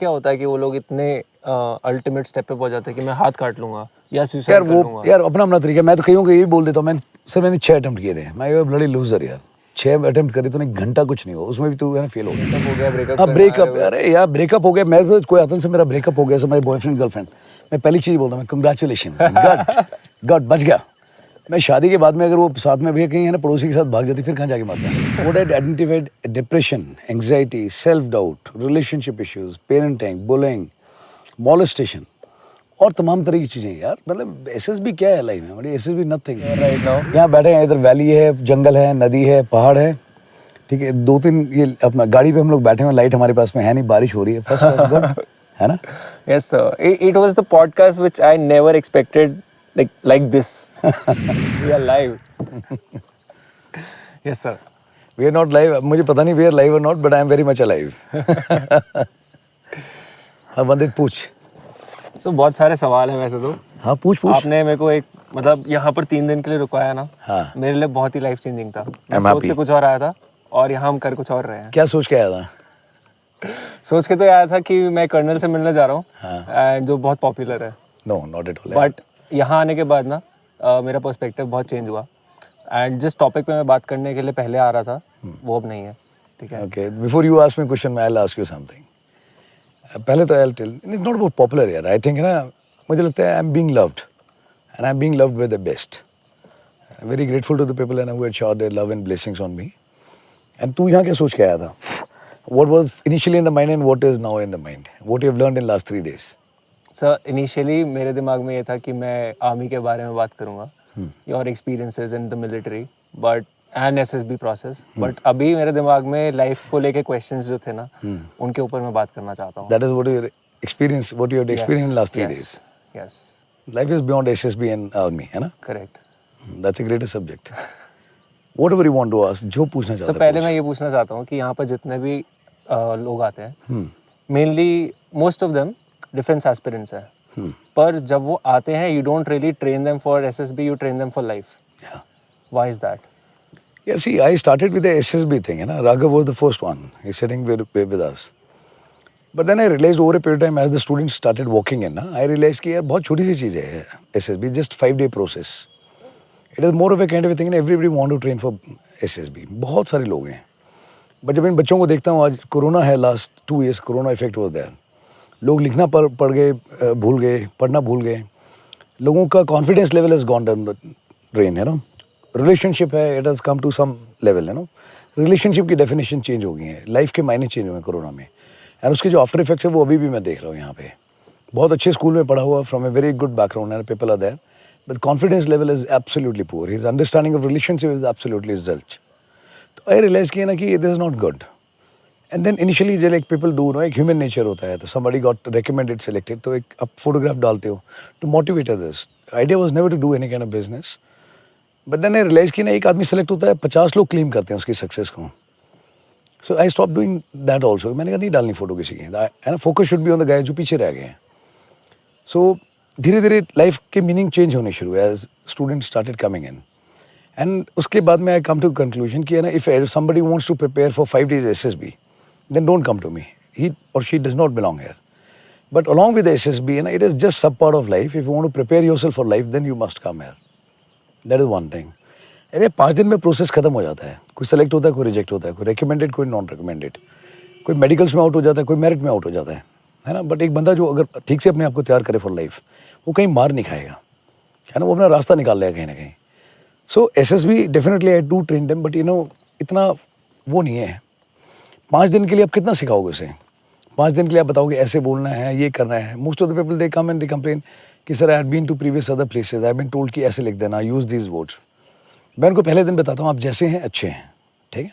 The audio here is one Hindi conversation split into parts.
क्या होता है कि वो लोग इतने अल्टीमेट स्टेप पे पहुंच जाते हैं कि मैं हाथ काट लूंगा या यार सुसाइड कर वो लूंगा। यार अपना अपना तरीका। मैं तो कहीं को यही बोल देता हूँ। मैंने 6 अटेम्प्ट किए थे। मैं ये ब्लडी लूजर यार। 6 अटेम्प्ट करे तो एक घंटा कुछ नहीं हुआ, उसमें भी तू फेल हो गया। हो गया ब्रेकअप हाँ करना, ब्रेकअप, अरे यार ब्रेकअप हो गया। मेरे तो कोई आता नहीं, मेरा ब्रेकअप हो गया से मेरे बॉयफ्रेंड गर्लफ्रेंड, मैं पहली चीज बोलता हूँ, मैं कंग्रेचुलेशन गॉड, गॉड बच गया। मैं शादी के बाद में अगर वो साथ में भी कहीं है ना पड़ोसी के साथ भाग जाती, फिर कहाँ जाके मारता। What I identified depression, anxiety, self doubt, relationship issues, parenting, bullying, molestation और तमाम तरह की चीजें यार। मतलब एसएसबी क्या है लाइफ में? मतलब एसएसबी नथिंग राइट नाउ। यहाँ बैठे हैं, इधर वैली है, जंगल है, नदी है, पहाड़ है, ठीक है। 2-3 ये अपना गाड़ी पे हम लोग बैठे हुए, लाइट हमारे पास में है नहीं, बारिश हो रही है, फर्स्ट क्लास गुड है ना। Yes, sir. It was the podcast which I never expected like this. We are live. Yes, sir. We are not live. मुझे पता नहीं वी आर लाइव और not, but I am very much alive. हाँ वंदित पूछ। So बहुत सारे सवाल हैं वैसे तो। हाँ पूछ पूछ। आपने मेरे को एक मतलब यहाँ पर 3 दिन के लिए रुकवाया ना। हाँ। मेरे लिए बहुत ही लाइफ चेंजिंग था। मैं I'm सोच के happy. कुछ और आया था और यहाँ हम कर कुछ और रहे हैं। क्या सोच के आया था? सोच के तो आया था कि मैं कर्नल से मिलने जा रहा हूँ। हाँ। जो बहुत पॉपुलर है। No not at all. But यहाँ आने के बाद ना मेरा पर्सपेक्टिव बहुत चेंज हुआ। एंड जिस टॉपिक पे मैं बात करने के लिए पहले आ रहा था वो अब नहीं है, ठीक है। Okay before you ask me question, I will ask you something. पहले तो I will tell, it's not about popular यार। आई थिंक ना, मुझे लगता है I am being loved and I am being loved with the best. Very grateful to the people and who had shot their love and blessings on me. And तू यहाँ क्या सोच के आया था? What was initially in the mind and what is now in the mind? What you have learned in last 3 days? Sir initially मेरे दिमाग में ये था कि मैं आर्मी के बारे में बात करूंगा, your experiences in the military but and SSB process. But अभी मेरे दिमाग में लाइफ को लेके क्वेश्चंस जो थे ना उनके ऊपर मैं बात करना चाहता हूँ। That is what you experience, what you had experienced in last 3 days. Yes. Life is beyond SSB and army, है ना? Correct. That's a greater subject. Whatever you want to ask, जो पूछना चाहता सर पहले मैं ये पूछना चाहता हूँ कि यहाँ पर जितने भी लोग आते हैं mainly most of them defence aspirants हैं, पर जब वो आते हैं you don't really train them for SSB, you train them for life. Yeah. Why is that? Yeah, see, I started with the SSB thing, है ना? Raghav was the first one. He's sitting with us. But then I realized over a period of time as the students started walking in, ना, I realized कि यार बहुत छोटी सी चीज़ है SSB, just 5-day process. It is more of a kind of a thing and everybody want to train for SSB. बहुत सारे लोग हैं। बट जब इन बच्चों को देखता हूँ, आज कोरोना है, लास्ट 2 years कोरोना इफेक्ट हुआ है, लोग लिखना पढ़ गए, भूल गए, पढ़ना भूल गए, लोगों का confidence level has gone down the drain, है ना। रिलेशनशिप है, it has come to some level, है ना। रिलेशनशिप की डेफिनेशन चेंज हो गई है, लाइफ के मायने चेंज हुए हैं कोरोना में, और उसके जो आफ्टर इफेक्ट्स है वो अभी भी मैं देख रहा हूँ यहाँ पे। बहुत अच्छे स्कूल में पढ़ा हुआ, from a very good background, and people are there, but confidence level is absolutely poor, his understanding of relationship is absolutely zilch. तो आई रियलाइज किया ना कि this is not good. And then initially जो लाइक पीपल डू नो, एक ह्यूमन नेचर होता है, तो समबडी गॉट रिकमेंडेड सेलेक्टेड, तो एक आप फोटोग्राफ डालते हो to motivate others. Idea was never to do any kind of business, but then I realize कि ना एक आदमी सेलेक्ट होता है, 50 लोग क्लेम करते हैं उसकी सक्सेस को। So I stop doing that also. मैंने कहा नहीं डालनी फोटो किसी की, है ना, focus should be on the guy जो पीछे रह गए हैं। सो धीरे धीरे लाइफ के मीनिंग चेंज होने शुरू हुए as student started coming in, and उसके बाद में आई कम टू कंक्लूजन कि है ना, if somebody wants to prepare for 5 days SSB, then don't come to me. He or she does not belong here. But along with the SSB, you know, it is just sub part of life. If you want to prepare yourself for life, then you must come here. That is one thing. अरे 5 दिन में प्रोसेस खत्म हो जाता है। कोई सेलेक्ट होता है, कोई रिजेक्ट होता है, कोई रिकमेंडेड, कोई नॉन रिकमेंडेड, कोई मेडिकल्स में आउट हो जाता है, कोई मेरिट में आउट हो जाता है ना। बट एक बंदा जो अगर ठीक से अपने आप को तैयार करे फॉर लाइफ, वो कहीं मार नहीं खाएगा, है ना, वो अपना रास्ता निकाल लेगा कहीं ना कहीं। सो SSB definitely I do train them, but you know इतना वो नहीं है। 5 दिन के लिए आप कितना सिखाओगे उसे? 5 दिन के लिए आप बताओगे ऐसे बोलना है, ये करना है। Most of the people they come and they complain कि sir I had been to previous other places, I have been told कि ऐसे लिख देना, यूज दीज वर्ड्स। मैं उनको पहले दिन बताता हूँ आप जैसे हैं अच्छे हैं, ठीक है।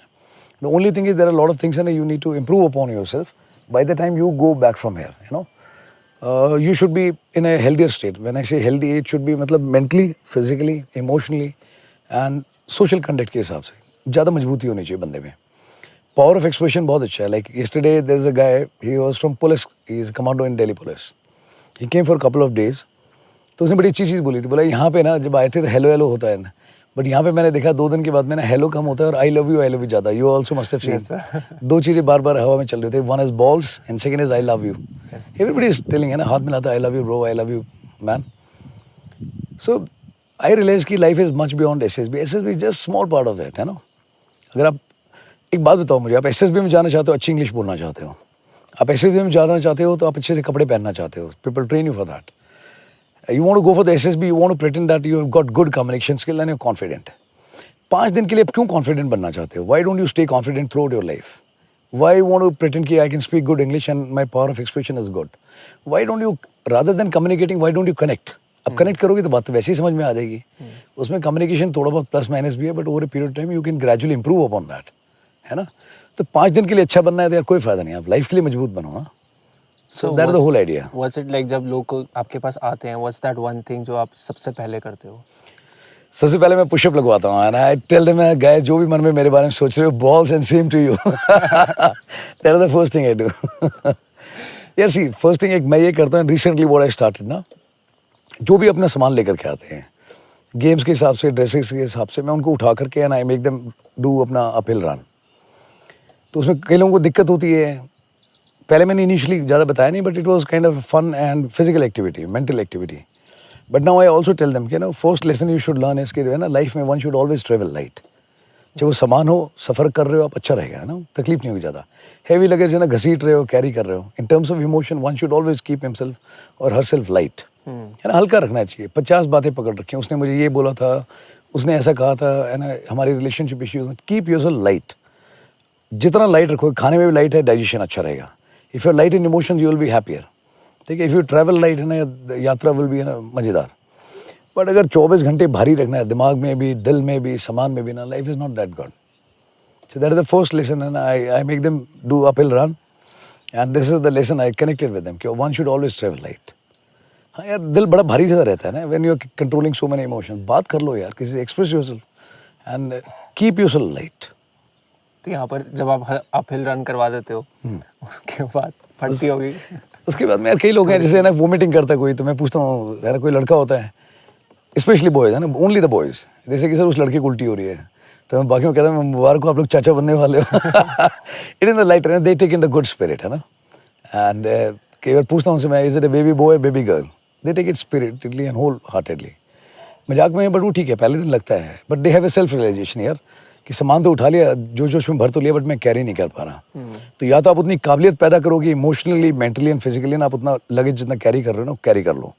The only thing is there are lot of things and you need to improve upon yourself by the time you go back from here, you know. You should be in a healthier state. When I say healthy, it should be मतलब mentally, physically, emotionally and social conduct के हिसाब से ज़्यादा मजबूती होनी चाहिए बंदे में। पावर ऑफ एक्सप्रेशन बहुत अच्छा है। Like yesterday there is a guy, he was from police, he is commando in Delhi police, he came for a couple of days। तो उसने बड़ी अच्छी चीज़ बोली थी, बोला यहाँ पे ना जब आए थे तो हेलो हेलो होता है ना, बट यहाँ पे मैंने देखा 2 दिन के बाद मैंने हेलो कम होता है और आई लव यू ज़्यादा. You also must have Yes, seen. sir. 2 चीज़ें बार बार हवा में चल रही थी. One is balls and second is I love you. Everybody is telling है ना, हाथ मिलाता है I love you bro, I love you man. So I realise की life is much beyond SSB. SSB just small part of that, है ना. अगर आप एक बात बताओ मुझे, आप एसएसबी में जाना चाहते हो, अच्छी इंग्लिश बोलना चाहते हो, आप एसएसबी में जाना चाहते हो तो आप अच्छे से कपड़े पहनना चाहते हो. People train you for that. You want to go for the SSB, you want to pretend that you have got good communication skill and you're confident. 5 दिन के लिए आप क्यों confident बनना चाहते हो? Why don't you stay confident throughout your life? Why you want to pretend कि I can speak good English and my power of expression is good? Why don't you, rather than communicating, why don't you connect? अब connect करोगे तो बात तो वैसे ही समझ में आ जाएगी. उसमें communication थोड़ा बहुत प्लस माइनस भी है, but over a period of time you can gradually improve upon that, है ना. तो 5 दिन के लिए अच्छा बनना है तो यार कोई फायदा नहीं. आप लाइफ के लिए मजबूत बनो ना. So that's the whole idea. What's it like जब लोग आपके पास आते हैं? What's that one thing जो आप सबसे पहले करते हो? सबसे पहले मैं पुशअप लगवाता हूँ. आई टेल देम गाइस, जो भी मन में मेरे बारे में सोच रहे हो, balls and same to you. That is the first thing I do. यार सी, फर्स्ट थिंग एक मैं ये करता हूँ, रिसेंटली व्हाट आई स्टार्टेड ना, जो भी अपना सामान लेकर के आते हैं, गेम्स के हिसाब से, ड्रेसेस के हिसाब से, मैं उनको उठा करके and I make them do अपना अपहिल रन. तो उसमें कई लोगों को दिक्कत होती है. पहले मैंने इनिशियली ज़्यादा बताया नहीं, but it was kind of fun and physical activity, mental activity. But now I also tell them कि ना, first lesson you should learn इसके है ना, लाइफ में one should always travel light. जब वो सामान हो, सफ़र कर रहे हो आप, अच्छा रहेगा, है ना, तकलीफ नहीं होगी ज़्यादा. हैवी लगेज है ना, घसीट रहे हो, कैरी कर रहे हो. In terms of emotion one should always keep himself और हर सेल्फ लाइट, है ना. हल्का रखना चाहिए. 50 बातें पकड़ रखी हैं, उसने मुझे ये बोला था, उसने ऐसा कहा था, है ना, हमारी relationship issues. Keep yourself light. जितना लाइट रखोगे, खाने में भी लाइट है, डाइजेशन अच्छा रहेगा. If you are light in emotions you will be happier. ठीक है. इफ यू ट्रैवल लाइट है ना, यात्रा विल बी, है ना, मज़ेदार. बट अगर 24 घंटे भारी रखना है, दिमाग में भी, दिल में भी, सामान में भी ना, life is not that good. So that is the first lesson. And I make them do uphill run and this is the lesson I connected with them कि one should always travel light. हाँ यार, दिल बड़ा भारी सा रहता है ना when you are controlling so many emotions. बात कर लो यार किसी से, express yourself and keep yourself light. तो यहाँ पर जब आप अपहिल रन करवा देते हो, उसके बाद फटती होगी. उसके बाद में यार कई लोग हैं, जैसे ना वोमिटिंग करता है कोई, तो मैं पूछता हूँ यार, कोई लड़का होता है, स्पेशली बॉयज है ना, ओनली द बॉयज, जैसे कि सर उस लड़की को उल्टी हो रही है, तो मैं बाकियों को कहता हूँ मुबारक को, आप लोग चाचा बनने वाले हो. It in the light, they take in the good spirit, है ना. एंड कई बार पूछता हूँ उनसे मैं, is it a baby boy baby girl, they take it spiritly and wholeheartedly. मजाक में, बट वो ठीक है, पहले दिन लगता है, but they have a self realization यार कि सामान तो उठा लिया, जो जोश में भर तो लिया, बट मैं कैरी नहीं कर पा रहा. तो या तो आप उतनी काबिलियत पैदा करोगे इमोशनली, मेंटली एंड फिजिकली, ना आप उतना लगेज जितना कैरी कर रहे हो ना, कैरी कर लो.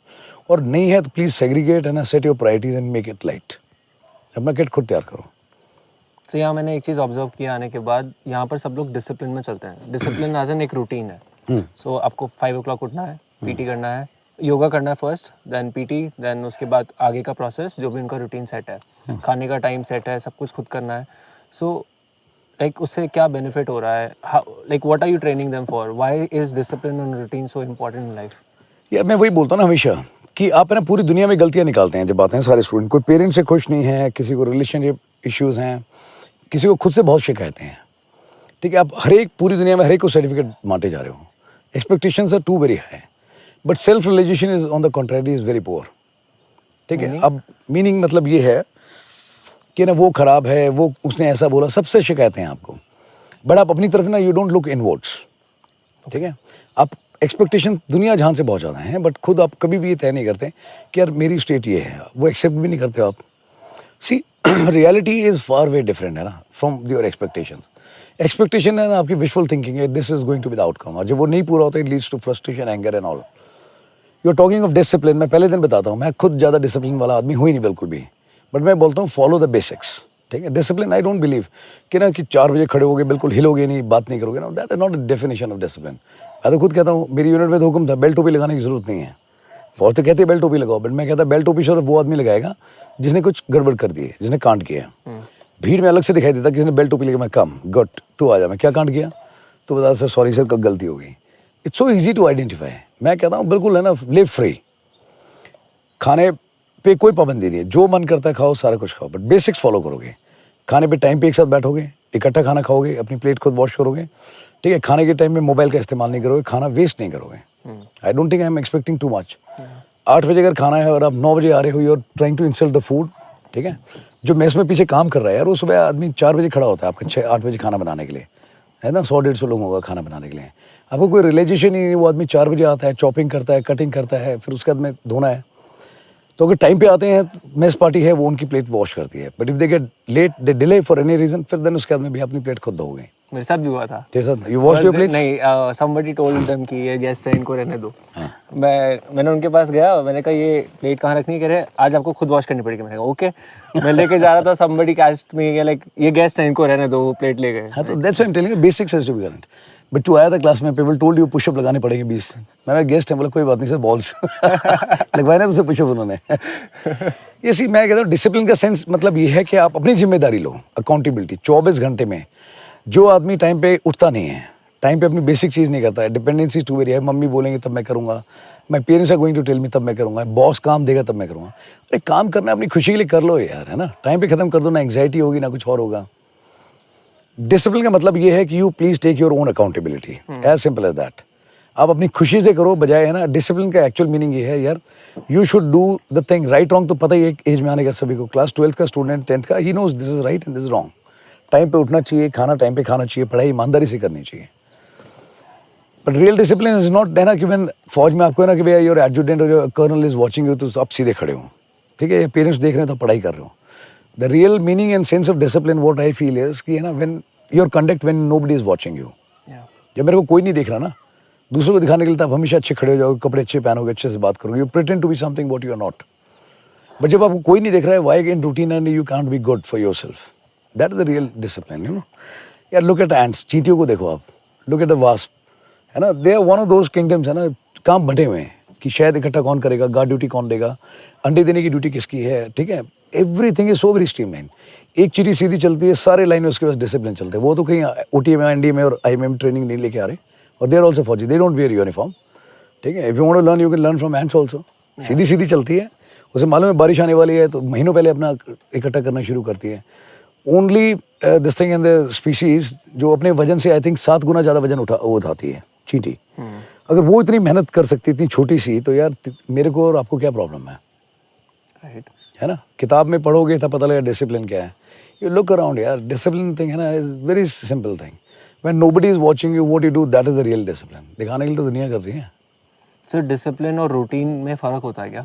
और नहीं है तो प्लीज सेग्रीगेट, है ना, set your priorities and make it light. अपना किट खुद तैयार करो. तो यहाँ मैंने एक चीज़ ऑब्जर्व किया आने के बाद, यहाँ पर सब लोग डिसिप्लिन में चलते हैं. डिसिप्लिन एज एन एक रूटीन है. सो आपको 5 o'clock उठना है, पीटी करना है, योगा करना है फर्स्ट, देन पीटी, देन उसके बाद आगे का प्रोसेस जो भी उनका रूटीन सेट है, खाने का टाइम सेट है, सब कुछ खुद करना है. सो लाइक उससे क्या बेनिफिट हो रहा है? Like what are you training them for? Why is discipline and routine so important in life? यार मैं वही बोलता हूँ ना हमेशा कि आप ना पूरी दुनिया में गलतियाँ निकालते हैं जब आते हैं सारे स्टूडेंट. कोई पेरेंट्स से खुश नहीं है, किसी को रिलेशनशिप इश्यूज़ हैं, किसी को खुद से बहुत शिकायतें हैं. ठीक है. आप हर एक पूरी दुनिया में हर एक को सर्टिफिकेट बांटे जा रहे हो. Expectations are too very high, but self realization is on the contrary is very poor. ठीक है. अब मीनिंग मतलब ये है कि ना वो खराब है, वो उसने ऐसा बोला, सबसे शिकायतें हैं आपको, बट आप अपनी तरफ ना यू डोंट लुक इनवर्ड्स. ठीक है. आप एक्सपेक्टेशन दुनिया जहां से बहुत ज़्यादा हैं, बट खुद आप कभी भी ये तय नहीं करते कि यार मेरी स्टेट ये है, वो एक्सेप्ट भी नहीं करते आप. See reality is far way different, है ना, फ्रॉम योर एक्सपेक्टेशंस. एक्सपेक्टेशन है ना आपकी विजुअल थिंकिंग है, this is going to be the outcome, और जब वो नहीं पूरा होता, it leads to frustration, anger and all. You are talking of discipline. मैं पहले दिन बताता हूँ, मैं खुद ज़्यादा डिसिप्लिन वाला आदमी हुई नहीं बिल्कुल भी, बट मैं बोलता हूँ फॉलो द बेसिक्स. ठीक है. डिसिप्लिन आई डोंट बिलीव कि ना कि 4 बजे खड़े होगे, बिल्कुल हिलोगे नहीं, बात नहीं करोगे ना, that is not a definition of discipline. मैं तो खुद कहता हूँ, मेरी यूनिट में तो हुक्म था बेल्ट टोपी लगाने की जरूरत नहीं है. बहुत तो कहते हैं बेल्ट टोपी लगाओ, बट मैं कहता बेल्ट टोपी सिर्फ वो आदमी लगाएगा जिसने कुछ गड़बड़ कर दी है, जिसने कांड किया है. भीड़ में अलग से दिखाई देता, किसी ने बेल्ट टोपी लगा, मैं कम गुड, तू आ जा, मैं क्या कांड किया, तो बता सर सॉरी सर, कब गलती हो गई. It's so easy to identify. मैं कहता हूँ बिल्कुल, है ना, लिव फ्री. खाने पे कोई पाबंदी नहीं है, जो मन करता है खाओ, सारा कुछ खाओ, बट बेसिक्स फॉलो करोगे. खाने पे टाइम पे एक साथ बैठोगे, इकट्ठा खाना खाओगे, अपनी प्लेट खुद वॉश करोगे. ठीक है. खाने के टाइम में मोबाइल का इस्तेमाल नहीं करोगे, खाना वेस्ट नहीं करोगे. आई don't think I am expecting too much. 8 बजे अगर खाना है और आप 9 बजे आ रहे हो, you are trying to insult the food. ठीक है. जो मेस में पीछे काम कर रहा है यार, वो सुबह आदमी 4 बजे खड़ा होता है आपका 6-8 बजे खाना बनाने के लिए, है ना, 100-150 लोगों का खाना बनाने के लिए। आपको कोई रियलाइजेशन ही नहीं, वो आदमी 4 बजे आता है, चॉपिंग करता है, कटिंग करता है, फिर उसके बाद में धोना है। तो अगर टाइम पे आते हैं, मेस पार्टी है, वो उनकी प्लेट वॉश करती है। But if they get late, they delay for any reason, फिर देन उसके बाद में भी अपनी प्लेट खुद धोगे। मेरे साथ भी हुआ था। तेरे साथ यू वॉश योर प्लेट्स? नहीं, somebody told them कि ये गेस्ट है, इनको रहने दो। मैंने उनके पास गया, मैंने कहा ये प्लेट कहाँ रखनी है, कह रहे आज आपको खुद वॉश करनी पड़ेगी। मैंने कहा ओके। मैं लेके जा रहा था, somebody asked me लाइक ये गेस्ट है, इनको रहने दो, वो प्लेट ले गए। हाँ, तो that's why I am telling you, basics has to be current. But तू आया था क्लास में, पीपल टोल्ड यू पुशअप लगाने पड़ेंगे 20। मैंने गेस्ट है, बोला कोई बात नहीं सर, बॉल्स लगवाए ना तो पुशअप उन्होंने। ये सी मैं कहता हूँ डिसिप्लिन का सेंस मतलब ये है कि आप अपनी जिम्मेदारी लो, अकाउंटेबिलिटी। 24 घंटे में जो आदमी टाइम पे उठता नहीं है, टाइम पे अपनी बेसिक चीज़ नहीं करता है, डिपेंडेंसी टू वेरी है। मम्मी बोलेंगे तब मैं करूँगा, my parents are going to tell me तब मैं करूँगा, बॉस काम देगा तब मैं करूँगा। अरे काम करना है अपनी खुशी के लिए कर लो यार, है ना, टाइम पे खत्म कर दो, ना एंग्जाइटी होगी ना कुछ और होगा। डिसिप्लिन का मतलब ये है कि you please take your own accountability, as simple as that. आप अपनी खुशी से करो बजाय, है ना। डिसिप्लिन का एक्चुअल मीनिंग ये है यार, you should do the thing right wrong तो पता ही एक एज में आने का सभी को। क्लास 12th का स्टूडेंट, 10th का, he knows this is right and this is wrong. Time पे उठना चाहिए, खाना टाइम पे खाना चाहिए, पढ़ाई ईमानदारी से करनी चाहिए। But real discipline is not, है ना, कि when फौज में आपको है ना कि भैया योर एडजुटेंट और your colonel is watching you, तो आप सीधे खड़े हो, ठीक है, पेरेंट्स देख रहे हैं तो पढ़ाई कर रहे हो। The real meaning and sense of discipline what I feel is कि, है ना, when your conduct when nobody is watching you. जब मेरे को कोई नहीं देख रहा ना, दूसरों को दिखाने के लिए तो आप हमेशा अच्छे खड़े हो जाओगे, कपड़े अच्छे पहनोगे, अच्छे से बात करोगे, you pretend to be something what you are not. But जब आपको कोई नहीं देख रहा है, why in routine and you can't be good for yourself, that is the real discipline, you know. यार लुक एट एंट्स, चींटियों को देखो आप, लुक एट द वास्प, है ना, they are one of those kingdoms, है ना, काम बंटे हुए हैं कि शहद इकट्ठा कौन करेगा, गार्ड ड्यूटी कौन देगा, अंडे देने की ड्यूटी किसकी है, ठीक है। Everything is so very streamline. एक चीटी सीधी चलती है, सारे लाइन में उसके पास डिसिप्लिन चलते हैं। वो तो कहीं ओटी में, एनडी में और आई में ट्रेनिंग नहीं लेके आ रहे, और दे आर ऑल्सो फौजी, दे डोंट वेयर यूनिफॉर्म, ठीक है। If you want to learn, you can learn from ants also. सीधी सीधी चलती है, उसे मालूम है बारिश आने वाली है, तो महीनों पहले अपना इकट्ठा करना शुरू करती है। Only this thing in the species जो अपने वजन से आई थिंक 7 गुना ज़्यादा वजन उठाती है, चींटी। अगर वो इतनी मेहनत कर सकती, इतनी छोटी सी, तो यार मेरे को और आपको क्या प्रॉब्लम है, राइट, है ना। किताब में पढ़ोगे तब पता लगेगा डिसिप्लिन क्या है। यू लुक अराउंड यार, डिसिप्लिन थिंग, है ना, is very simple thing. When nobody is watching you, what you do, that is the real discipline. दिखाने के लिए तो दुनिया कर रही है। सर डिसिप्लिन और रूटीन में फ़र्क होता है क्या?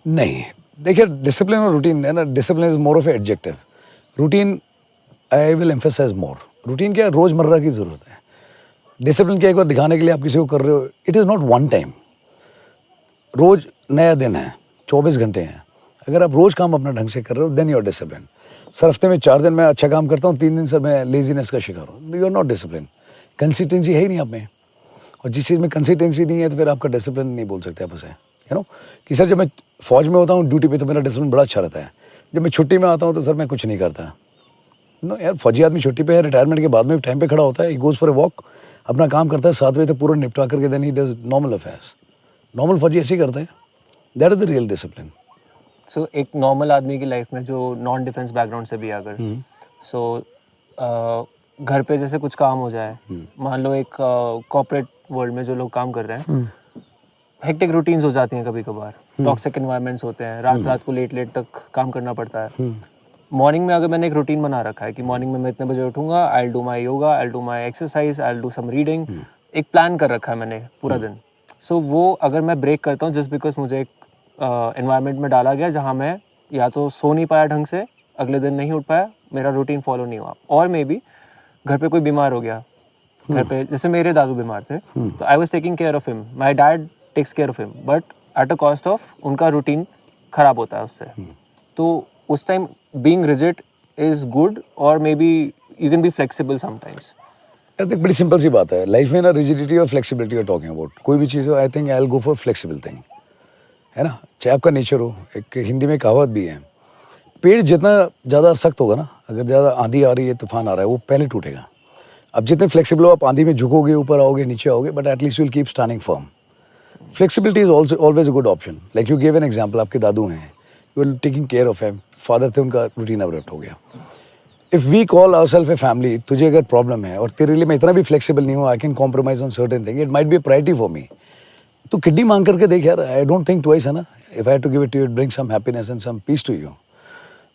नहीं, देखिए डिसिप्लिन और रूटीन, है ना, discipline is more of a adjective, routine I will emphasize more. Routine क्या है, रोजमर्रा की जरूरत है। डिसिप्लिन क्या, एक बार दिखाने के लिए आप किसी को कर रहे हो, it is not one time. रोज नया दिन है, 24 घंटे हैं। अगर आप रोज काम अपना ढंग से कर रहे हो, then you are discipline. Sir हफ्ते में 4 दिन मैं अच्छा काम करता हूँ, 3 दिन सर मैं लेजीनेस का शिकार हूँ, you are not discipline. Consistency है ही नहीं आप में, और जिस चीज़ में कंसिस्टेंसी नहीं है तो फिर आपका डिसिप्लिन नहीं बोल सकते आप उसे, यू नो। कि सर जब मैं फौज में होता हूँ ड्यूटी पे, तो मेरा डिसिप्लिन बड़ा अच्छा रहता है। जब मैं छुट्टी में आता हूँ तो सर मैं कुछ नहीं करता। नो यार, फौजी आदमी छुट्टी पे है, रिटायरमेंट के बाद में टाइम पे खड़ा होता है, he goes for a walk, अपना काम करता है, 7 बजे तक पूरा निपटा करके देन ही डज नॉर्मल अफेयर्स। नॉर्मल फौजी ऐसे ही करते हैं, that is the real discipline. So एक नॉर्मल आदमी की लाइफ में जो नॉन डिफेंस बैकग्राउंड से भी अगर घर पे जैसे कुछ काम हो जाए, मान लो एक कॉर्पोरेट वर्ल्ड में जो लोग काम कर रहे हैं, हेक्टिक रूटीन्स हो जाती हैं कभी कभार, टॉक्सिक एनवायरनमेंट्स होते हैं, रात को लेट तक काम करना पड़ता है। मॉर्निंग में अगर मैंने एक रूटीन बना रखा है कि मॉर्निंग में मैं इतने बजे उठूंगा, I will do my yoga, I will do my exercise, I will do some reading, एक प्लान कर रखा है मैंने पूरा दिन। सो वो अगर मैं ब्रेक करता हूँ जस्ट बिकॉज मुझे एक एनवायरनमेंट में डाला गया जहाँ मैं या तो सो नहीं पाया ढंग से, अगले दिन नहीं उठ पाया, मेरा रूटीन फॉलो नहीं हुआ, और मे बी घर पे कोई बीमार हो गया, घर पे जैसे मेरे दादू बीमार थे, तो I was taking care of him, my dad takes care of him, but at a cost of उनका रूटीन खराब होता है उससे। तो उस time being rigid is good, और maybe you can be flexible sometimes. I think बड़ी सिंपल सी बात है लाइफ में ना, रिजिडिटी और फ्लेक्सिबिलिटी आर टॉकिंग अबाउट। कोई भी चीज़ हो, I think I will go for flexible thing, है ना। चाहे आपका नेचर हो, एक हिंदी में कहावत भी है, पेड़ जितना ज़्यादा सख्त होगा ना, अगर ज़्यादा आंधी आ रही है, तूफान आ रहा है, वो पहले टूटेगा। अब जितने फ्लेक्सिबल हो, आप आंधी में झुकोगे, ऊपर आओगे, नीचे आओगे, but at least you will keep standing firm. Flexibility is also always a good option. Like you give an example, आपके दादू हैं, you are taking care of him, father थे, उनका रूटीन अब्रप्ट हो गया। If we call ourself a family, तुझे अगर प्रॉब्लम है और तेरे लिए मैं इतना भी फ्लेक्सिबल नहीं हूँ, I can compromise on certain thing, it might be a priority for me, तो किडनी मांग करके देख यार, आई डोंट थिंक ट्वाइस, है ना। If I have to give it to you, it bring some happiness and some peace to you.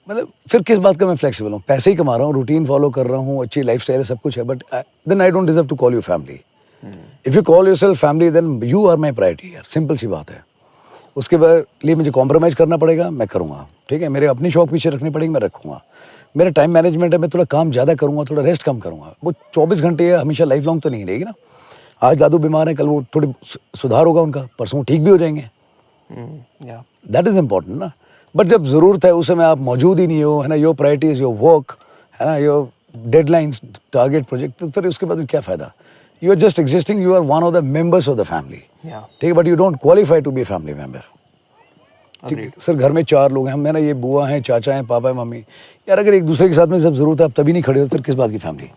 मतलब फिर किस बात का मैं फ्लेक्सिबल हूँ? पैसे ही कमा रहा हूँ, रूटीन फॉलो कर रहा हूँ, अच्छी लाइफस्टाइल है, सब कुछ है, but then I don't deserve to call you family. If you call yourself family then you are my priority यार, सिंपल सी बात है. उसके बाद लिए मुझे कॉम्प्रोमाइज़ करना पड़ेगा, मैं करूँगा, ठीक है. मेरे अपनी शौक पीछे रखनी पड़ेगी, मैं रखूँगा. मेरा टाइम मैनेजमेंट है, मैं थोड़ा काम ज़्यादा करूँगा, थोड़ा रेस्ट कम करूँगा. वो 24 घंटे हमेशा लाइफ लॉन्ग तो नहीं रहेगी ना. आज दादू बीमार है, कल वो थोड़ी सुधार होगा उनका, परसों ठीक भी हो जाएंगे. दैट इज़ इम्पॉर्टेंट ना. बट जब ज़रूरत है उस समय आप मौजूद ही नहीं हो, है ना, your priority is your work, है ना, योर डेडलाइंस, टारगेट, प्रोजेक्ट, तो फिर उसके बाद क्या फ़ायदा. You are just existing, you are one of the members of the family, ठीक है, but you don't qualify to be a family member. ठीक है सर, घर में 4 लोग हैं, हम है ना, ये बुआ हैं, चाचा हैं, पापा है, मम्मी. यार अगर एक दूसरे के साथ में जब ज़रूरत है आप तभी नहीं खड़े हो, फिर किस बात की फैमिली.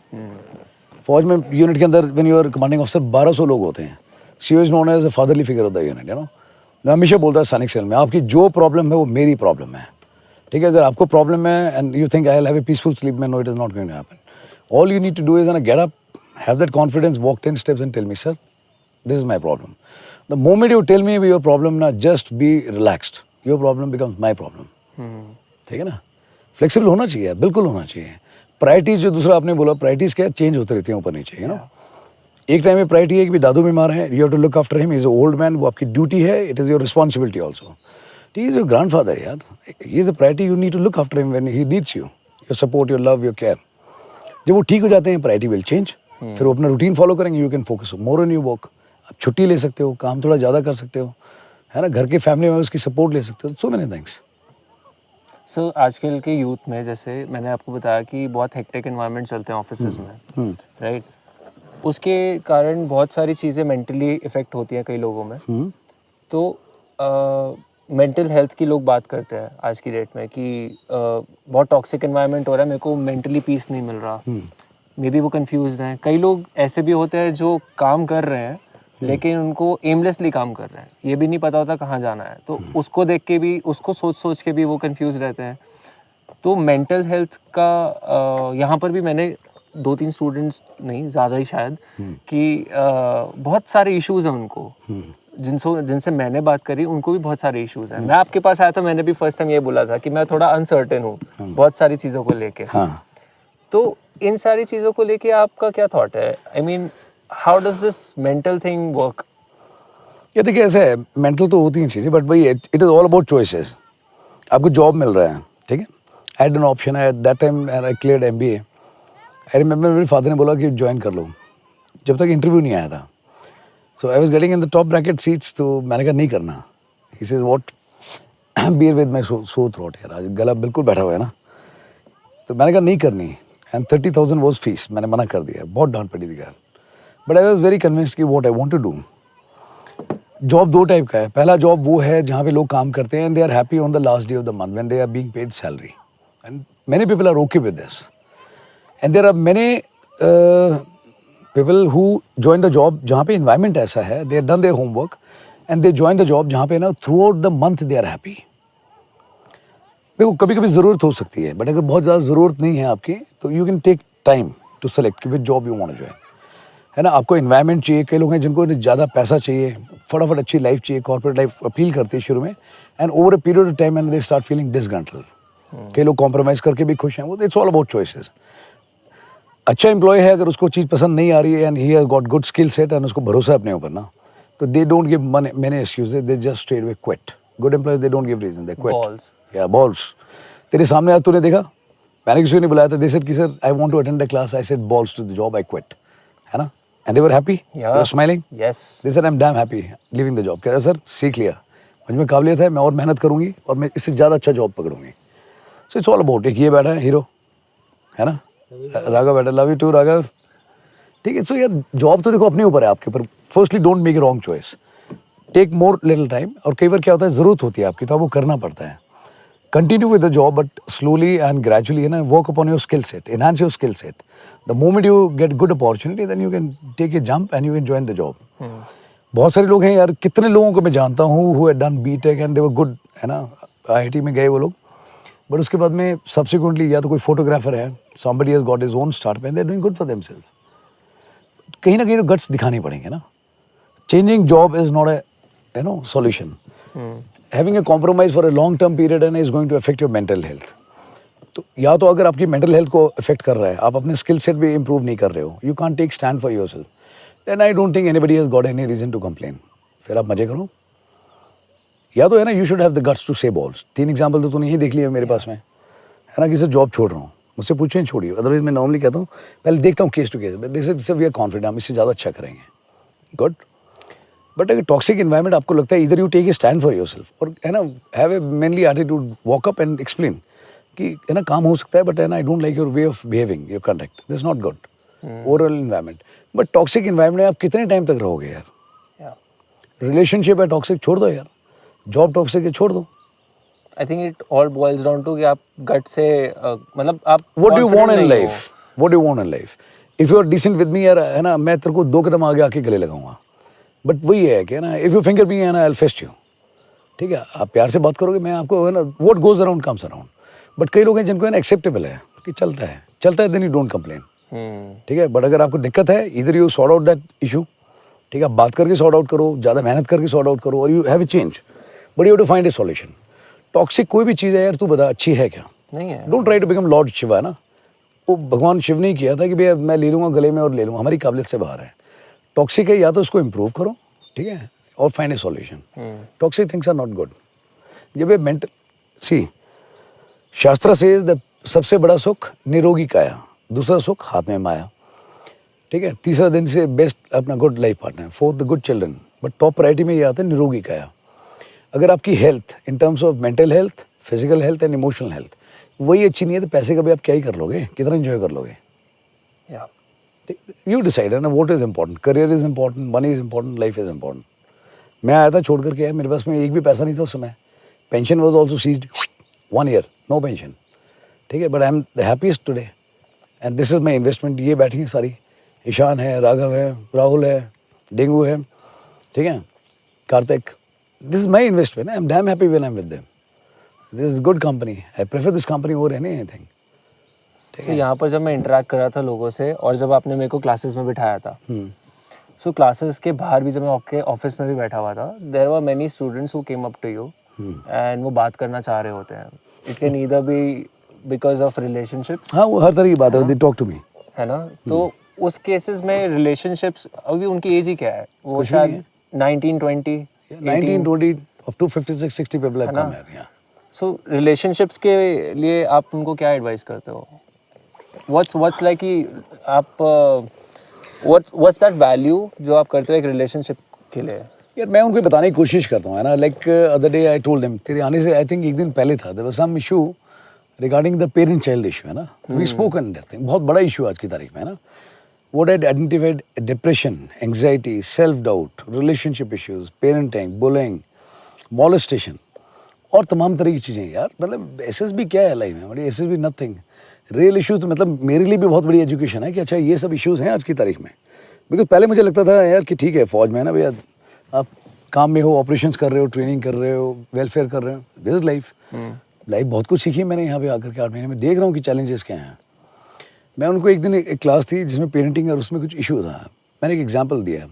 फौज में यूनिट के अंदर when you are commanding officer 1200 लोग होते हैं. She is known as a fatherly figure of the unit, you know. मैं हमेशा बोलता हूँ सैनिक सेल में, आपकी जो प्रॉब्लम है वो मेरी प्रॉब्लम है, ठीक है. अगर आपको प्रॉब्लम है and you think I will have a peaceful sleep, मैं know it is not going to happen. All you need to do is ना get up, have that confidence, walk 10 steps and tell me sir this is my problem. The moment you tell me your problem ना, just be relaxed, your problem becomes my problem. ठीक है ना. फ्लेक्सिबल होना चाहिए, बिल्कुल होना चाहिए. प्रायोरिटीज जो दूसरा आपने बोला, प्रायोरिटीज क्या चेंज होती रहती हैं ऊपर नीचे, यू नो. एक टाइम में प्रायोरिटी है कि दादू बीमार है, you have to look after him, is a old man, वो आपकी ड्यूटी है, it is your responsibility also. He is your grandfather यार, he is the priority, you need to look after him when he needs you, your support, your love, your care. जब वो ठीक हो जाते हैं प्रायोरिटी विल चेंज. फिर वो अपना रूटीन फॉलो करेंगे, you can focus more on your work. आप छुट्टी ले सकते हो, काम थोड़ा ज़्यादा कर सकते हो, है ना, घर के फैमिली मेम्बर्स की सपोर्ट ले सकते हो, सो मेनी थिंग्स. सो आजकल के यूथ में, जैसे मैंने आपको बताया कि बहुत हेक्टिक एनवायरनमेंट चलते हैं ऑफिसेज में, राइट. उसके कारण बहुत सारी चीज़ें मेंटली इफ़ेक्ट होती हैं कई लोगों में. तो मेंटल हेल्थ की लोग बात करते हैं आज की डेट में कि बहुत टॉक्सिक एनवायरनमेंट हो रहा है, मेरे को मेंटली पीस नहीं मिल रहा. मे बी वो कंफ्यूज हैं. कई लोग ऐसे भी होते हैं जो काम कर रहे हैं लेकिन उनको एमलेसली काम कर रहे हैं, ये भी नहीं पता होता कहाँ जाना है. तो उसको देख के भी, उसको सोच के भी वो कंफ्यूज रहते हैं. तो मेंटल हेल्थ का यहाँ पर भी मैंने 2-3 स्टूडेंट्स, नहीं ज़्यादा ही शायद, कि बहुत सारे इश्यूज़ हैं उनको. जिनसे मैंने बात करी उनको भी बहुत सारे इश्यूज़ हैं. मैं आपके पास आया था, मैंने भी फर्स्ट टाइम ये बोला था कि मैं थोड़ा अनसर्टेन हूँ बहुत सारी चीज़ों को लेके. तो इन सारी चीज़ों को लेके आपका क्या थॉट है? I mean, how does this mental thing work? ये देखिए ऐसे है, मेंटल तो होती हैं चीज़ें, बट भाई it is all about choices. आपको जॉब मिल रहा है, ठीक है, आई had an option at that time and I cleared MBA. I remember मेरे फादर ने बोला कि ज्वाइन कर लो, जब तक इंटरव्यू नहीं आया था. So I was getting in the top bracket seats, तो मैंने कहा नहीं करना. He says what, bear with my sore throat, यार आज गला बिल्कुल बैठा हुआ है ना. तो मैंने कहा नहीं करनी, एंड 30,000 वाज फीस. मैंने मना कर दिया, बहुत डांट पड़ी थी यार. But I was very convinced कि what I want to do. Job 2 type का है. पहला जॉब वो है जहाँ पे लोग काम करते हैं and they are happy on the last day of the month when they are being paid salary, and many people are okay with this. And there are many people who join the job जहाँ पे इन्वायरमेंट ऐसा है, they have done their homework and they join the job जहाँ पे ना throughout the month they are happy. देखो कभी कभी ज़रूरत हो सकती है, बट अगर बहुत ज़्यादा ज़रूरत नहीं है आपकी, तो you can take time to select कि which job you want to join, है ना. आपको इन्वायरमेंट चाहिए. कई लोग हैं जिनको ज़्यादा पैसा चाहिए, फटाफट अच्छी लाइफ चाहिए, कॉर्पोरेट लाइफ अपील करती है शुरू में, and over a period of time and they start feeling disgruntled. कई लोग कॉम्प्रोमाइज़ करके भी खुश हैं. वो इट्स ऑल अबाउट चॉइसेस. अच्छा एम्प्लॉय है, अगर उसको चीज़ पसंद नहीं आ रही है and he has got good skill set and उसको भरोसा है अपने ऊपर ना, तो they don't give many excuses, they just straight away quit. Good employees they don't give reason, they quit. या बॉल्स. तेरे सामने आज तूने देखा, मैंने किसी को नहीं बुलाया था, दे सेड कि sir I want to attend the class, I said balls to the job, I quit, है ना. And they were happy, they were smiling. Yes, they said I am damn happy living the job. कह रहा सर सीख लिया, मुझ में काबिलियत है, मैं और मेहनत करूंगी और मैं इससे ज़्यादा अच्छा जॉब पकड़ूंगी. So it's all about. एक ये बैठा है हीरो, है ना, राघव बैठा, लव यू टू राघव, ठीक है. सो यार जॉब तो देखो अपने ऊपर है, आपके ऊपर. Firstly don't make a wrong choice, take more little time. और कई बार क्या होता है, ज़रूरत होती है आपकी, तो आपको करना पड़ता है. Continue with the job but slowly and gradually, है ना, work upon your skill set, enhance your skill set. The moment you get good opportunity then you can take a jump and you can join the job. बहुत सारे लोग हैं यार, कितने लोगों को मैं जानता हूँ who had done BTech and they were good, है ना, IIT में गए वो लोग, बट उसके बाद में सब्सिक्वेंटली या तो कोई फोटोग्राफर है, somebody has got his own startup and they're doing good for themselves. कहीं ना कहीं तो गट्स दिखानी पड़ेंगे ना. Changing job is not a solution. Having a compromise for a long term period and is going to affect your mental health. तो या तो अगर आपकी मेंटल हेल्थ को इफेक्ट कर रहा है, आप अपने स्किल सेट भी इंप्रूव नहीं कर रहे हो, you can't take stand for yourself, then I don't think anybody has got any reason to complain. फिर आप मजे करो। या तो है ना, you should have the guts to say balls. 3 example तो तूने ही देख लिया मेरे पास में, है ना। किसी जॉब छोड़ रहा हूँ, मुझसे पूछे नहीं छोड़िए, अदरवाइज मैं नॉर्मली कहता हूँ पहले देखता हूँ case to case, this we are confident, हम इससे ज़्यादा अच्छा करेंगे, गुड। बट अगर टॉक्सिक इन्वायरमेंट आपको लगता है, इधर you take a stand for yourself और है ना, have a manly attitude, walk up and explain कि है ना काम हो सकता है, बट है ना आई don't like your way of behaving, your conduct, this not good overall environment. But toxic environment में आप कितने टाइम तक रहोगे यार? रिलेशनशिप है टॉक्सिक, छोड़ दो यार। जॉब टॉक्सिक है, छोड़ दो। I think it all boils down to कि आप गट से मतलब आप what do you want in confident नहीं लाइफ? हो। What do you want in life? If you are decent with me यार, है ना, मैं तेरे को 2 कदम आगे आके गले लगाऊंगा। बट वही है कि ना, इफ यू फिंगर मी है ना, आई विल फेस्ट यू। ठीक है, आप प्यार से बात करोगे, मैं आपको है ना, what goes around comes around. But कई लोग हैं जिनको है ना एक्सेप्टेबल है कि चलता है, देन यू डोंट कंप्लेन। ठीक है, बट अगर आपको दिक्कत है, इधर you sort out that issue. ठीक है, बात करके सॉर्ट आउट करो, ज़्यादा मेहनत करके सॉर्ट आउट करो, और you have a change, but you have to find a solution. Toxic कोई भी चीज़ है यार, तू बता अच्छी है क्या? नहीं है। Don't try to become lord Shiva, है ना। वो भगवान शिव ने किया था कि भैया मैं ले लूँगा गले में और ले लूँगा, हमारी काबिलियत से बाहर है। टॉक्सिक है, या तो उसको इम्प्रूव करो, ठीक है, और find a solution. Toxic things are not good. जब ये मेंटल सी शास्त्र से सबसे बड़ा सुख निरोगी काया, दूसरा सुख हाथ में माया। ठीक है, तीसरा दिन से बेस्ट अपना good life partner, fourth the good children, but top priority में ये आता है निरोगी काया। अगर आपकी health in terms of mental health, physical health and emotional health वही अच्छी नहीं है, तो पैसे का भी आप क्या ही कर लोगे, कितना एंजॉय कर लोगे? यू डिसाइड, है ना, what is important. Career is important, money is important, life is important. मैं आया था छोड़ करके, मेरे पास में एक भी पैसा नहीं था उस समय। Pension was also seized, 1 year no pension. ठीक है, but I am the happiest today and this is my investment. ये बैठी हैं सारी, ईशान है, राघव है, राहुल है, डेंगू है, ठीक है, Kartik. This is my investment, I am damn happy when I am with them. This is good company, I prefer this company over anything. तो यहाँ पर जब मैं इंटरेक्ट कर रहा था लोगों से, और जब आपने मेरे को क्लासेस में बिठाया था, सो क्लासेस के बाहर भी जब मैं आपके ऑफिस में भी बैठा हुआ था, there were many students who came up to you and वो बात करना चाह रहे होते हैं। It can either be because of relationships, हाँ, वो हर तरह की बात है, दे टॉक टू मी, है ना। तो उस केसेस में रिलेशनशिप्स, अभी उनकी एज ही क्या है, वो शायद 19-20 19-20 up to 56-60 people have come here. So relationships के लिए आप उनको क्या एडवाइस करते हो? व्हाट्स लाइक कि आप व्हाट्स दैट वैल्यू जो आप करते हो एक रिलेशनशिप के लिए? यार मैं उनको बताने की कोशिश करता हूँ, है ना। Like other day I told them, तेरे आने से आई थिंक एक दिन पहले था, there was some issue regarding the parent child issue, है ना। We spoke on that thing, बहुत बड़ा इशू आज की तारीख में, है ना। What I identified depression, anxiety, self doubt, relationship issues, parenting, bullying, molestation और तमाम तरह की चीज़ें। यार मतलब एसएसबी क्या है लाइफ में हमारी? SSB nothing. रियल इश्यूज तो मतलब मेरे लिए भी बहुत बड़ी एजुकेशन है कि अच्छा ये सब इश्यूज हैं आज की तारीख में। बिकॉज पहले मुझे लगता था यार कि ठीक है फौज में है ना भैया, आप काम में हो, ऑपरेशंस कर रहे हो, ट्रेनिंग कर रहे हो, वेलफेयर कर रहे हो, दिस इज लाइफ। लाइफ बहुत कुछ सीखी मैंने यहाँ पे आकर के 8 महीने में, देख रहा हूँ कि चैलेंजेस क्या हैं। मैं उनको एक दिन एक क्लास थी जिसमें पेरेंटिंग और उसमें कुछ इशू था, मैंने एक एग्जाम्पल दिया।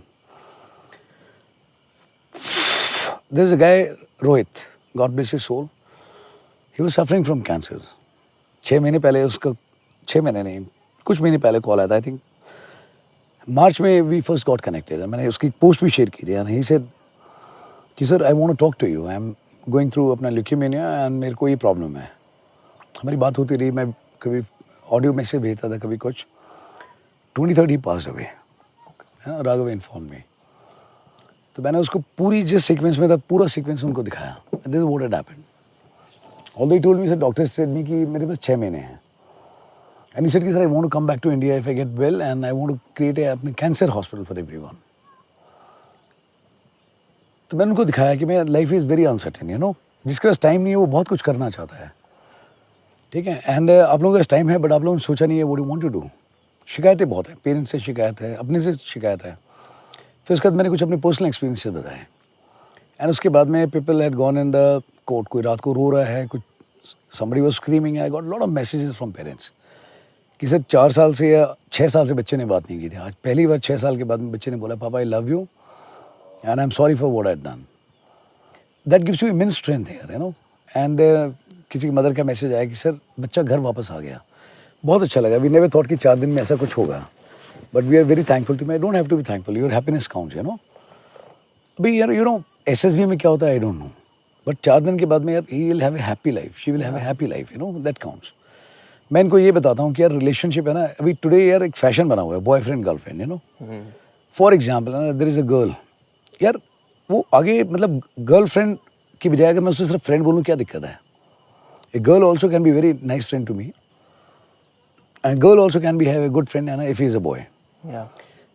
There is a guy Rohit, god bless his soul, he was suffering from cancer. 6 महीने पहले उसका, 6 महीने नहीं, कुछ महीने पहले कॉल आया था, आई थिंक मार्च में वी फर्स्ट गॉट कनेक्टेड। मैंने उसकी पोस्ट भी शेयर की थी, एंड ही सेड कि sir I want to talk to you, I am going through अपना ल्यूकेमिया एंड मेरे को ये प्रॉब्लम है। हमारी बात होती रही, मैं कभी ऑडियो मैसेज भेजता था, कभी कुछ। 23rd ही पास अवे, है ना, राघव इन्फॉर्म में। तो मैंने उसको पूरी जिस सीक्वेंस में था पूरा सीक्वेंस उनको दिखाया, this is what had happened. Although he told me, sir doctor said me कि मेरे पास 6 महीने हैं, एंड ही सेड कि sir I want to come back to India if I get well and I want to create a अपने कैंसर हॉस्पिटल फॉर एवरीवन। तो मैंने उनको दिखाया कि मेरा life is very uncertain, you know, जिसके पास टाइम नहीं है वो बहुत कुछ करना चाहता है, ठीक है। एंड आप लोगों के पास टाइम है बट आप लोगों ने सोचा नहीं है what you want to do. शिकायतें बहुत है, पेरेंट्स से शिकायत है, अपने से शिकायत है। फिर उसके बाद मैंने कुछ अपने पर्सनल एक्सपीरियंसेस बताए, एंड उसके बाद में people had gone in the court, कोई रात को रो रहा है, कुछ somebody was screaming, I got a lot of messages from parents कि सर 4 साल से या 6 साल से बच्चे ने बात नहीं की थी, आज पहली बार 6 साल के बाद में बच्चे ने बोला पापा आई love you and I am sorry for what I had done. That gives you immense strength here, you no. And किसी की मदर का मैसेज आया कि सर बच्चा घर वापस आ गया, बहुत अच्छा लगा। वी नेवर थॉट कि 4 दिन में ऐसा कुछ होगा, but we are very thankful to. I don't have to be thankful, your happiness counts, you know. अभी यार यू नो एसएसबी में क्या होता है आई डोंट नो, बट 4 दिन के बाद में यार he will have A happy life, she will have A happy life, you know, that counts. मैं इनको ये बताता हूँ कि यार रिलेशनशिप है ना, अभी टुडे यार एक फैशन बना हुआ है boyfriend girlfriend, you know. For example there is a girl, यार वो आगे मतलब गर्लफ्रेंड की बजाय अगर मैं उससे सिर्फ फ्रेंड बोलूँ क्या दिक्कत है? A girl also can be very nice friend to me, and girl also can be have a good friend if he is a boy.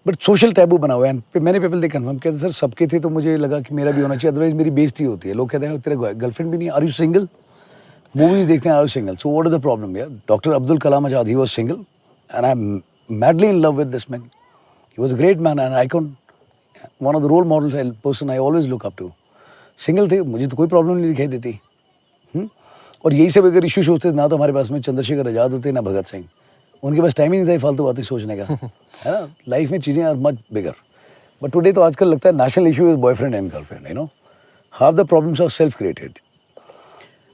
But social taboo बना हुआ है। मैंने पीपल दे कंफर्म कहते सर सबके थे तो मुझे लगा कि मेरा भी होना चाहिए, अदरवाइज मेरी बेइज्जती होती है। लोग कहते हैं तेरा गर्लफ्रेंड भी नहीं, आर यू सिंगल? मूवीज देखते हैं, are you single? So what is the problem यार? Doctor Abdul Kalam Azad, he was single and I am madly in love with this man. He was a great man and icon, one of the role models person I always look up to. Single थे, मुझे तो कोई प्रॉब्लम नहीं दिखाई देती। और यही सब अगर इश्यूज होते ना तो हमारे पास में चंद्रशेखर आजाद होते ना भगत सिंह, उनके पास टाइम ही नहीं था फालतू बातें सोचने का, है ना। लाइफ में चीज़ें are much bigger, but today तो आजकल लगता है national issue is boyfriend and girlfriend, you know. Half the problems are self created.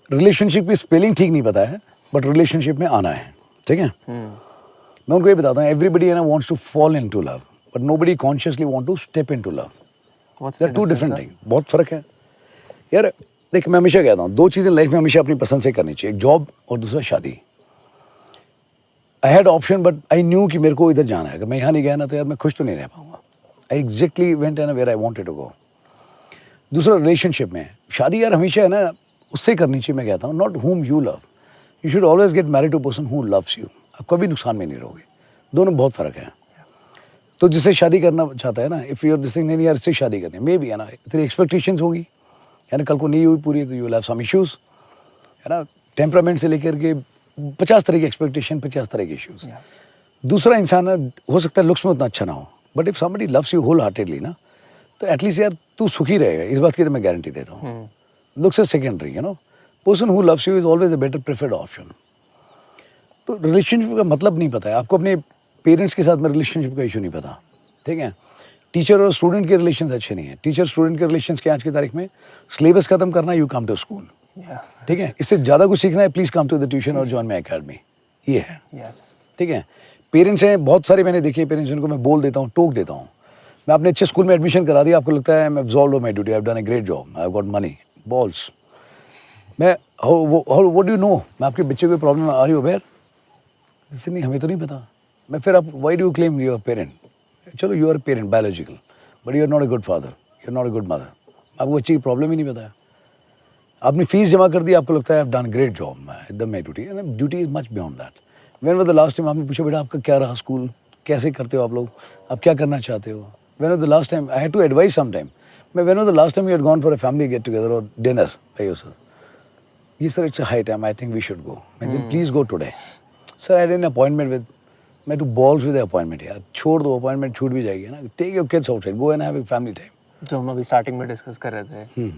Relationship की स्पेलिंग ठीक नहीं पता है, बट रिलेशनशिप में आना है, ठीक है। मैं उनको ये बताता हूँ, एवरीबडी है ना wants to fall into love, but nobody consciously want to step into love. There are two different thing, बहुत फर्क है यार। देख मैं हमेशा कहता हूँ 2 चीज़ें लाइफ में हमेशा अपनी पसंद से करनी चाहिए, एक जॉब और दूसरा शादी। I had option but I knew कि मेरे को इधर जाना है, अगर मैं यहाँ नहीं गया ना तो यार मैं खुश तो नहीं रह पाऊंगा। I exactly went and where I wanted to go. दूसरा रिलेशनशिप में शादी यार हमेशा है ना उससे करनी चाहिए, मैं कहता हूँ not whom you love, you should always get married to a person who loves you। आप कभी नुकसान में नहीं रहोगे, दोनों बहुत फ़र्क है। तो जिससे शादी करना चाहता है ना, इफ़ यूर दिस थिंग नहीं यार इससे शादी करनी है, मे बी है ना तेरी एक्सपेक्टेशंस होगी, है ना, कल को नहीं हुई पूरी तो you will have some issues, है ना। टेम्परामेंट से लेकर के 50 तरह की एक्सपेक्टेशन, 50 तरह के इश्यूज़। दूसरा इंसान हो सकता है लुक्स में उतना अच्छा ना हो, but if somebody loves you wholeheartedly ना, तो एटलीस्ट यार तू सुखी रहेगा, इस बात की तो मैं गारंटी देता हूँ। Looks is secondary, you know. Person who loves you is always a better preferred option. तो रिलेशनशिप का मतलब नहीं पता है आपको, अपने पेरेंट्स के साथ में रिलेशनशिप का इशू नहीं पता, ठीक है। टीचर और स्टूडेंट के रिलेशंस अच्छे नहीं है। टीचर स्टूडेंट के रिलेशंस के आज की तारीख में सिलेबस खत्म करना, यू कम टू स्कूल, ठीक है। इससे ज़्यादा कुछ सीखना है, please come to the tuition और जॉइन माई अकेडमी, ये है, ठीक है। पेरेंट्स हैं बहुत सारे, मैंने देखे पेरेंट्स जिनको मैं बोल देता हूँ, टोक देता हूँ, मैं अपने अच्छे स्कूल में एडमिशन करा दिया, आपको लगता है मैं absolve my duty, I have done a great job, I have got money balls. मैं व्हाट डू यू नो, मैं आपके बच्चे को प्रॉब्लम आ रही हो अवेयर? इससे नहीं, हमें तो नहीं पता। मैं फिर आप why do you claim your parent? चलो you are parent biological, but you are not a good father, you are not a good mother. आपको बच्चे की प्रॉब्लम ही नहीं पता है, आपने फीस जमा कर दी, आपको लगता है I have done great job, मैं the my duty, duty is much beyond that. When was the last time आपने पूछा बेटा आपका क्या रहा स्कूल, कैसे करते हो आप लोग, आप क्या करना चाहते हो? When was the last time I had to advise some time, मैं when was the last time you had gone for a family get together और डिनर बाय योरसेल्फ? ये sir it's a high time, I think we should go. मैं दिन please go today sir, I had an appointment with, मैं टू बॉल्स विद अपॉइंटमेंट यार, छोड़ दो, अपॉइंटमेंट छूट भी जाएगी ना, take your kids outside, go and have a family time. जो हम अभी स्टार्टिंग में डिस्कस कर रहे थे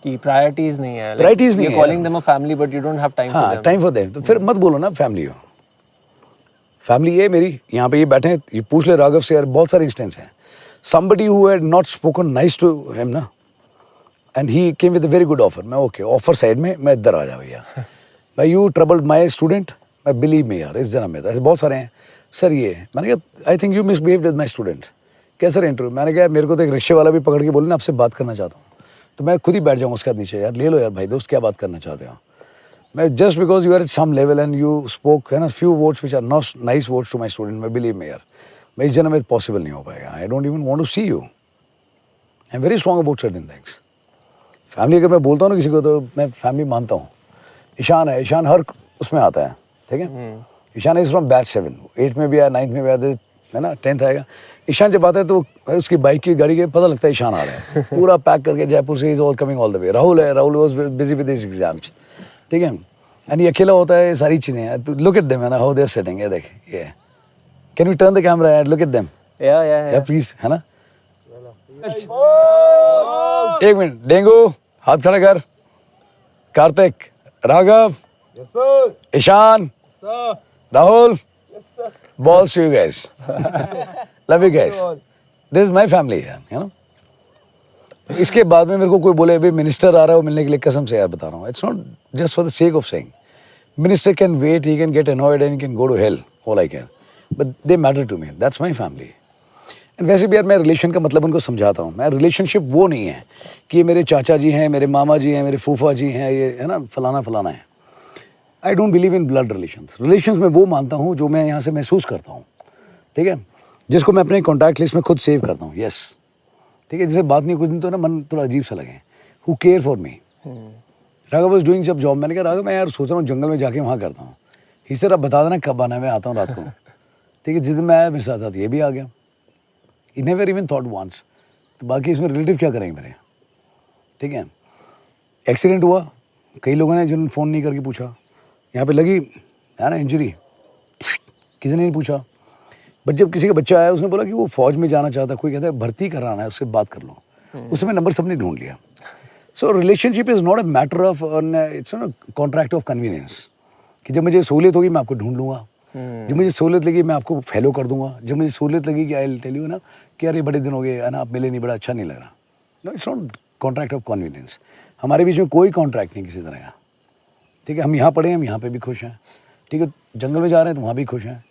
कि प्रायोरिटीज नहीं है, Priorities नहीं है calling them a family but you don't have time for हाँ देम। टाइम फॉर देम, तो फिर मत बोलो ना फैमिली हो। फैमिली ये मेरी यहाँ पे ये बैठे हैं, ये पूछ ले राघव से यार, बहुत सारे इंस्टेंस हैं। somebody who had not spoken nice to him ना, and he came with a very good offer, मैं ओके ऑफर साइड में मैं इधर आ जा भैया, मैं यू ट्रबल्ड माई स्टूडेंट, मैं बिलीव मी यार इस जन्म में, ऐसे बहुत सारे हैं सर। ये मैंने कहा I think you misbehaved with my student. कैसा इंटरव्यू? मैंने कहा मेरे को तो एक रिक्शे वाला भी पकड़ के बोले ना आपसे बात करना चाहता हूँ, तो मैं खुद ही बैठ जाऊँ उसके नीचे, यार ले लो यार भाई दोस्त क्या बात करना चाहते हो। मैं just because you are at some level and you spoke है ना few words which are not nice words to my student, मैं बिलीव मी यार मैं इस जन्म में पॉसिबल नहीं हो पाएगा। I don't even want to see you, I am very strong about certain things. Family अगर मैं बोलता हूँ ना किसी को तो मैं फैमिली मानता हूँ। ईशान है, ईशान हर उसमें आता है, ठीक है। Ishan is from batch 7, 8th में भी आया, 9th में भी आया, है ना, 10th आएगा। ईशान जब आता है तो उसकी बाइक की गाड़ी के पता लगता है ईशान आ रहा है, पूरा पैक करके जयपुर से is all coming all the way. Rahul है, Rahul was busy with his exams, ठीक है, एंड ये अकेला होता है, सारी चीज़ें। तो लुक एट देम है ना, हाउ दे आर सिटिंग, ये देख, ये can we turn the camera and look at them, या प्लीज, है ना। एक मिनट, डेंगू हाथ खड़ा कर, Kartik, Raghav, Ishan, Rahul, balls to you guys. Love you guys. This is my family, you know. इसके बाद में मेरे को कोई बोले अभी मिनिस्टर आ रहा है वो मिलने के लिए, कसम से यार बता रहा हूँ, it's not just for the sake of saying. Minister can wait, he can get annoyed and he can go to hell, all I can, but they matter to me, that's my family. And वैसे भी यार मैं रिलेशन का मतलब उनको समझाता हूँ. मैं रिलेशनशिप वो नहीं है कि ये मेरे चाचा जी हैं, मेरे मामा जी हैं, मेरे फूफा जी हैं, ये है ना फलाना फलाना है. I don't believe in blood relations. Relations में वो मानता हूँ जो मैं यहाँ से महसूस करता हूँ, ठीक है, जिसको मैं अपने कॉन्टैक्ट लिस्ट में खुद सेव करता हूँ. यस, ठीक है, जैसे बात नहीं कुछ दिन तो ना मन थोड़ा अजीब सा लगे. Who care for me. Raghav was doing जब जॉब, मैंने कहा राघव मैं यार सोच रहा हूँ जंगल में जाके वहाँ करता हूँ. ही सर अब बता देना कब आना है, मैं आता हूँ रात को. ठीक है, जिस दिन मैं आया मेरे साथ ये भी आ गया. He never even thought once. तो बाकी इसमें रिलेटिव क्या करेंगे मेरे, ठीक है. एक्सीडेंट हुआ, कई लोगों ने जिन्होंने फ़ोन नहीं करके पूछा. यहाँ पे लगी है ना इंजरी, किसी ने नहीं पूछा. बट जब किसी का बच्चा आया उसने बोला कि वो फौज में जाना चाहता, कोई कहता है भर्ती कराना है, उससे बात कर लो. उस समय नंबर सबने ढूंढ लिया. So relationship is not a matter of, it's not a contract of convenience, कि जब मुझे सहूलियत होगी मैं आपको ढूंढ लूँगा, जब मुझे सहूलियत लगी मैं आपको फॉलो कर दूंगा, जब मुझे सहूलियत लगी कि आई टेल यू ना कि यार ये बड़े दिन हो गए है ना, आप मिले नहीं, बड़ा अच्छा नहीं लग रहा. No, it's not contract of convenience. हमारे बीच में कोई कॉन्ट्रैक्ट नहीं किसी तरह का, ठीक है. हम यहाँ पढ़े, हम यहाँ पे भी खुश हैं, ठीक है. जंगल में जा रहे हैं तो वहाँ भी खुश हैं.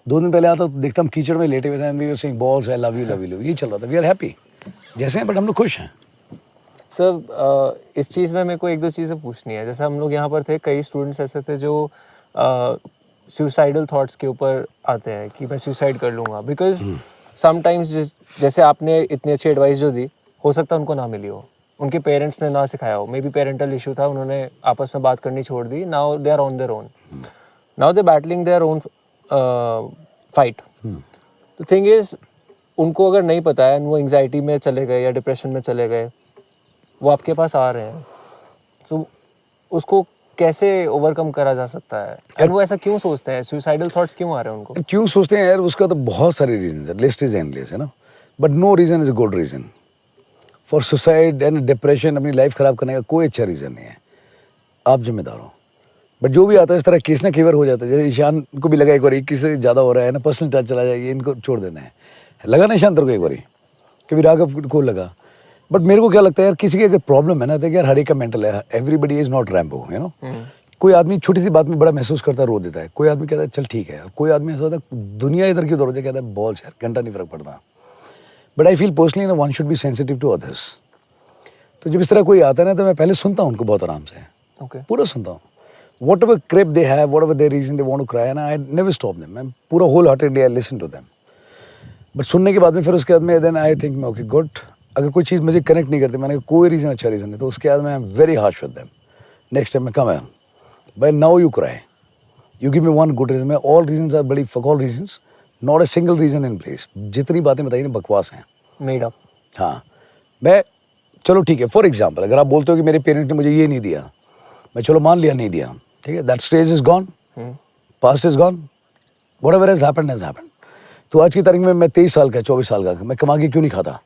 2 दिन पहले आता तो देखता हम कीचड़ में लेटे हुए थे, we were saying balls I love you love you, यही चल रहा था. वी आर हैप्पी जैसे हैं, बट हम लोग खुश हैं. सर इस चीज़ में मेरे को 1-2 चीज़ें पूछनी है. जैसे हम लोग यहाँ पर थे, कई स्टूडेंट्स ऐसे थे जो सुसाइडल थॉट्स के ऊपर आते हैं कि मैं सुसाइड कर लूँगा, बिकॉज समटाइम्स जैसे आपने इतनी अच्छी एडवाइस जो दी, हो सकता है उनको ना मिली हो, उनके पेरेंट्स ने ना सिखाया हो, मे बी पेरेंटल इशू था, उन्होंने आपस में बात करनी छोड़ दी. Now they are on their own, now they battling their own fight. The thing is, उनको अगर नहीं पता है, वो एंग्जाइटी में चले गए या डिप्रेशन में चले गए, वो आपके पास आ रहे हैं, तो उसको कैसे ओवरकम करा जा सकता है? और वो ऐसा क्यों सोचते हैं, सुसाइडल थॉट्स क्यों आ रहे हैं उनको? क्यों सोचते हैं यार, उसका तो बहुत सारे रीजन है, लिस्ट इज एंडलेस है ना. But no reason is a good reason for suicide and depression. अपनी लाइफ खराब करने का कोई अच्छा रीज़न नहीं है, आप जिम्मेदार हो. बट जो भी आता है इस तरह केस ना कई बार हो जाता है. जैसे ईशान को भी लगा एक बार, किसी ज़्यादा हो रहा है ना, पर्सनल टच चला जाए, इनको छोड़ देना है. लगा ना ईशान तेरे को एक बार, कभी राघव को लगा. बट मेरे को क्या लगता है यार, किसी की अगर प्रॉब्लम है ना, तो यार हर एक का मेंटल है. Everybody is not Rambo, you know. कोई आदमी छोटी सी बात में बड़ा महसूस करता है, रो देता है. कोई आदमी कहता है चल ठीक है. कोई आदमी ऐसा होता है दुनिया इधर की उधर हो जाए, कहता है बॉल्स यार, घंटा नहीं फर्क पड़ता. बट आई फील पर्सनली ना one should be sensitive to others. तो जब इस तरह कोई आता है ना, तो मैं पहले सुनता हूँ उनको बहुत आराम से, पूरा सुनता हूँ. Whatever crap they have, whatever their reason they want to cry, ना आई नेवर स्टॉप देम. मैं पूरा wholeheartedly I listen to them. But सुनने के बाद में फिर उसके बाद में then I think okay good. अगर कोई चीज़ मुझे कनेक्ट नहीं करती, मैंने कोई रीज़न अच्छा रीज़न नहीं, तो उसके बाद में I am very harsh with them. Next time मैं कम है भाई, now you cry, you give me one good reason. मैं ऑल रीजंस आर बड़ी fuck all reasons, not a single reason in place. जितनी बातें बताई ना बकवास हैं, मेड अप. हाँ, मैं चलो ठीक है. फॉर एग्जाम्पल अगर आप बोलते हो कि मेरे पेरेंट्स ने मुझे ये नहीं दिया, मैं चलो मान लिया नहीं दिया, ठीक है, that stage is gone, past is gone, whatever has happened has happened. तो आज की तारीख में मैं 23 साल का 24 साल का, मैं कमा के क्यों नहीं खाता?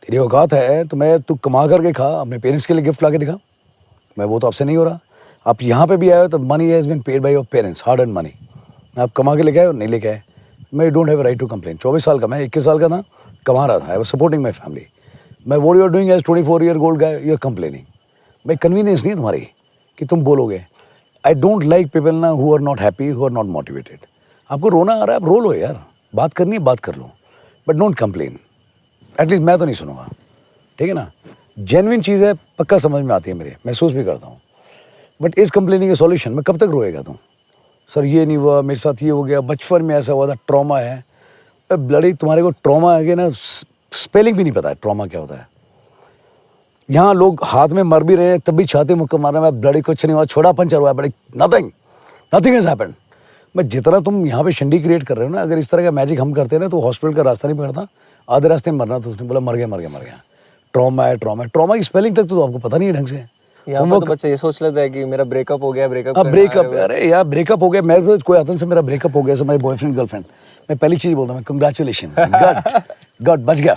तेरी औकात है तो मैं तू कमा करके खा, अपने पेरेंट्स के लिए गिफ्ट ला के दिखा. मैं वो तो आपसे नहीं हो रहा. आप यहाँ पे भी आए हो तो money has been paid by your parents, hard earned money. आप कमा के लेके आए हो, नहीं लेके आए, मैं don't have right to complain. 24 साल का मैं 21 साल का था, कमा रहा था, I was supporting my family. मैं what you are doing as 24 year old guy, you are complaining. भाई कन्वीनियंस नहीं है तुम्हारी कि तुम बोलोगे. आई डोंट लाइक पीपल ना who are not happy, who are not motivated. आपको रोना आ रहा है, आप रो लो यार, बात करनी है बात कर लो, बट डोंट कंप्लेन. एटलीस्ट मैं तो नहीं सुनूंगा, ठीक है ना. जेन्युइन चीज़ है, पक्का समझ में आती है मेरे, महसूस भी करता हूँ. बट इस कंप्लेनिंग का सॉल्यूशन, मैं कब तक रोएगा तुम? सर ये नहीं हुआ, मेरे साथ ये हो गया, बचपन में ऐसा हुआ था, ट्रॉमा है. ब्लडी तुम्हारे को ट्रॉमा है ना, स्पेलिंग भी नहीं पता है ट्रॉमा क्या होता है. यहाँ लोग हाथ में मर भी रहे हैं तब भी छाती मुक्का मार रहे हैं, ब्लडी कुछ नहीं हुआ, छोड़ा पंचर हुआ है, बड़ी नथिंग हैज हैपेंड. बट जितना तुम यहाँ पे शंडी क्रिएट कर रहे हो ना, अगर इस तरह का मैजिक हम करते हैं ना, तो हॉस्पिटल का रास्ता नहीं पकड़ता, आधे रास्ते में मरना. तो उसने बोला मर गया. ट्रॉमा है, ट्रॉमा की स्पेलिंग तक तो आपको पता नहीं है ढंग से. यहाँ पर तो बच्चे ये सोच लेते हैं कि मेरा ब्रेकअप हो गया, ब्रेकअप. अरे यार ब्रेकअप हो गया, मेरे को कोई आता से मेरा ब्रेकअप हो गया, सो मेरे बॉयफ्रेंड गर्लफ्रेंड, मैं पहली चीज़ बोलता हूँ मैं कंग्रेचुलेशन, गॉड बच गया.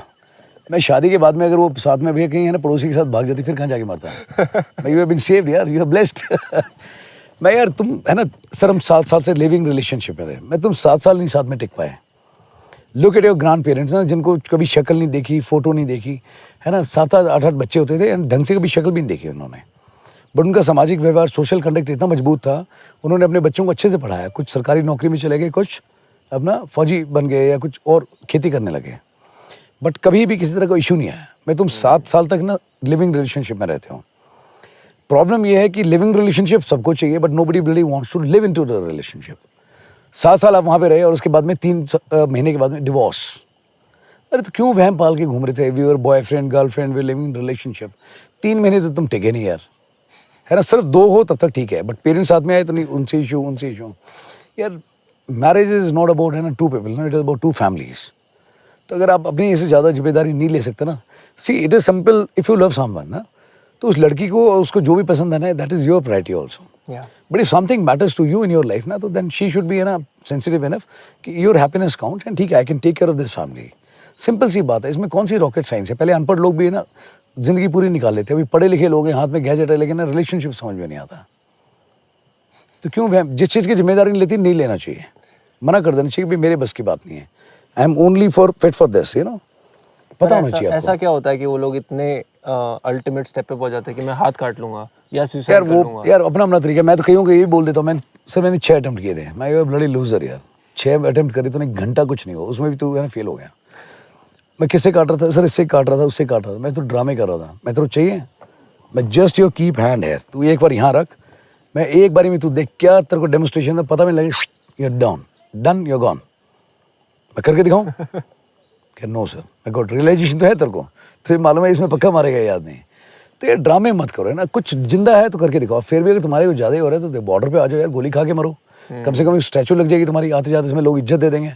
मैं शादी के बाद में अगर वो साथ में भी कहीं है ना, पड़ोसी के साथ भाग जाती, फिर कहाँ जाके मरता है. मैं यू हैव बीन सेव्ड यार, यू आर ब्लेस्ड. मैं यार तुम है ना सर, हम 7 साल से लिविंग रिलेशनशिप में थे, मैं तुम 7 साल नहीं साथ में टिक पाए. Look at your grand parents ना, जिनको कभी शक्ल नहीं देखी, फोटो नहीं देखी, है ना, 7-8 बच्चे होते थे, ढंग से कभी शक्ल भी नहीं देखी उन्होंने, बट उनका सामाजिक व्यवहार, सोशल कंडक्ट इतना मजबूत था, उन्होंने अपने बच्चों को अच्छे से पढ़ाया, कुछ सरकारी नौकरी में चले गए, कुछ अपना फौजी बन गए या कुछ और खेती करने लगे, बट कभी भी किसी तरह का इशू नहीं आया। मैं तुम 7 साल तक ना लिविंग रिलेशनशिप में रहते हो। प्रॉब्लम यह है कि लिविंग रिलेशनशिप सबको चाहिए, but nobody really wants to live into the relationship. 7 साल आप वहाँ पे रहे और उसके बाद में 3 महीने के बाद में डिवोर्स। अरे तो क्यों वहम पाल के घूम रहे थे, we were boyfriend girlfriend, we living relationship, 3 महीने तो तुम टिके नहीं यार, है ना, सिर्फ 2 हो तब तक ठीक है, बट पेरेंट्स साथ में आए तो नहीं, उनसे इशू यार। मैरिज इज नॉट अबाउट, है ना, 2 पीपल ना, इट इज अबाउट 2 फैमिलीज। तो अगर आप अपनी इससे ज़्यादा जिम्मेदारी नहीं ले सकते ना, see it is simple, if you love someone ना, तो उस लड़की को और उसको जो भी पसंद है ना, that is your priority also. But if something matters to you in your life ना, तो देन शी शुड बी, है ना, सेंसिटिव इनफ कि योर हैप्पीनेस काउंट, एंड ठीक है, I can take care of this family. Simple सी बात है, इसमें कौन सी रॉकेट साइंस है। पहले अनपढ़ लोग भी, है ना, जिंदगी पूरी निकाल लेते हैं, अभी पढ़े लिखे लोग हैं, हाथ में गैजेट है, लेकिन रिलेशनशिप समझ में नहीं आता। तो क्यों वह जिस चीज़ की जिम्मेदारी नहीं लेती, नहीं लेना चाहिए, मना कर देना चाहिए, भाई मेरे बस की बात नहीं है, I am only for fit for this, you know, पता होना चाहिए आपको। ऐसा क्या होता है कि वो लोग इतने अल्टीमेट स्टेप पे पहुंच जाते हैं कि मैं हाथ काट लूंगा या सुसाइड कर लूंगा? यार अपना अपना तरीका। मैं तो कहीं को यही बोल देता हूँ, मैंने 6 अटेम्प्ट किए थे, मैं ब्लडी लूजर यार, 6 अटेम्प्ट करी तो 1 घंटा कुछ नहीं हुआ, उसमें भी तू, है ना, फेल हो गया। मैं किससे काट रहा था सर, इससे काट रहा था, उससे काट रहा था, मैं तो ड्रामे कर रहा था। मैं तो चाहिए, मैं जस्ट योर कीप हैंड है, तू एक बार यहाँ रख, मैं एक बारी में, तू देख क्या तेरे को डेमोस्ट्रेशन में पता भी नहीं लगे, you're down, done, you're gone. मैं करके दिखाऊं? क्या नो सर, मैं गॉट रियलाइजेशन तो है तेरे को, तुझे मालूम है इसमें पक्का मारेगा, याद नहीं। तो ये ड्रामे मत करो, है ना, कुछ जिंदा है तो करके दिखाओ। फिर भी अगर तुम्हारे को ज़्यादा ही हो रहा है तो बॉर्डर पे आ जाओ यार, गोली खा के मरो, कम से कम एक स्टैचू लग जाएगी तुम्हारी, आते जाते इसमें लोग इज्जत दे देंगे,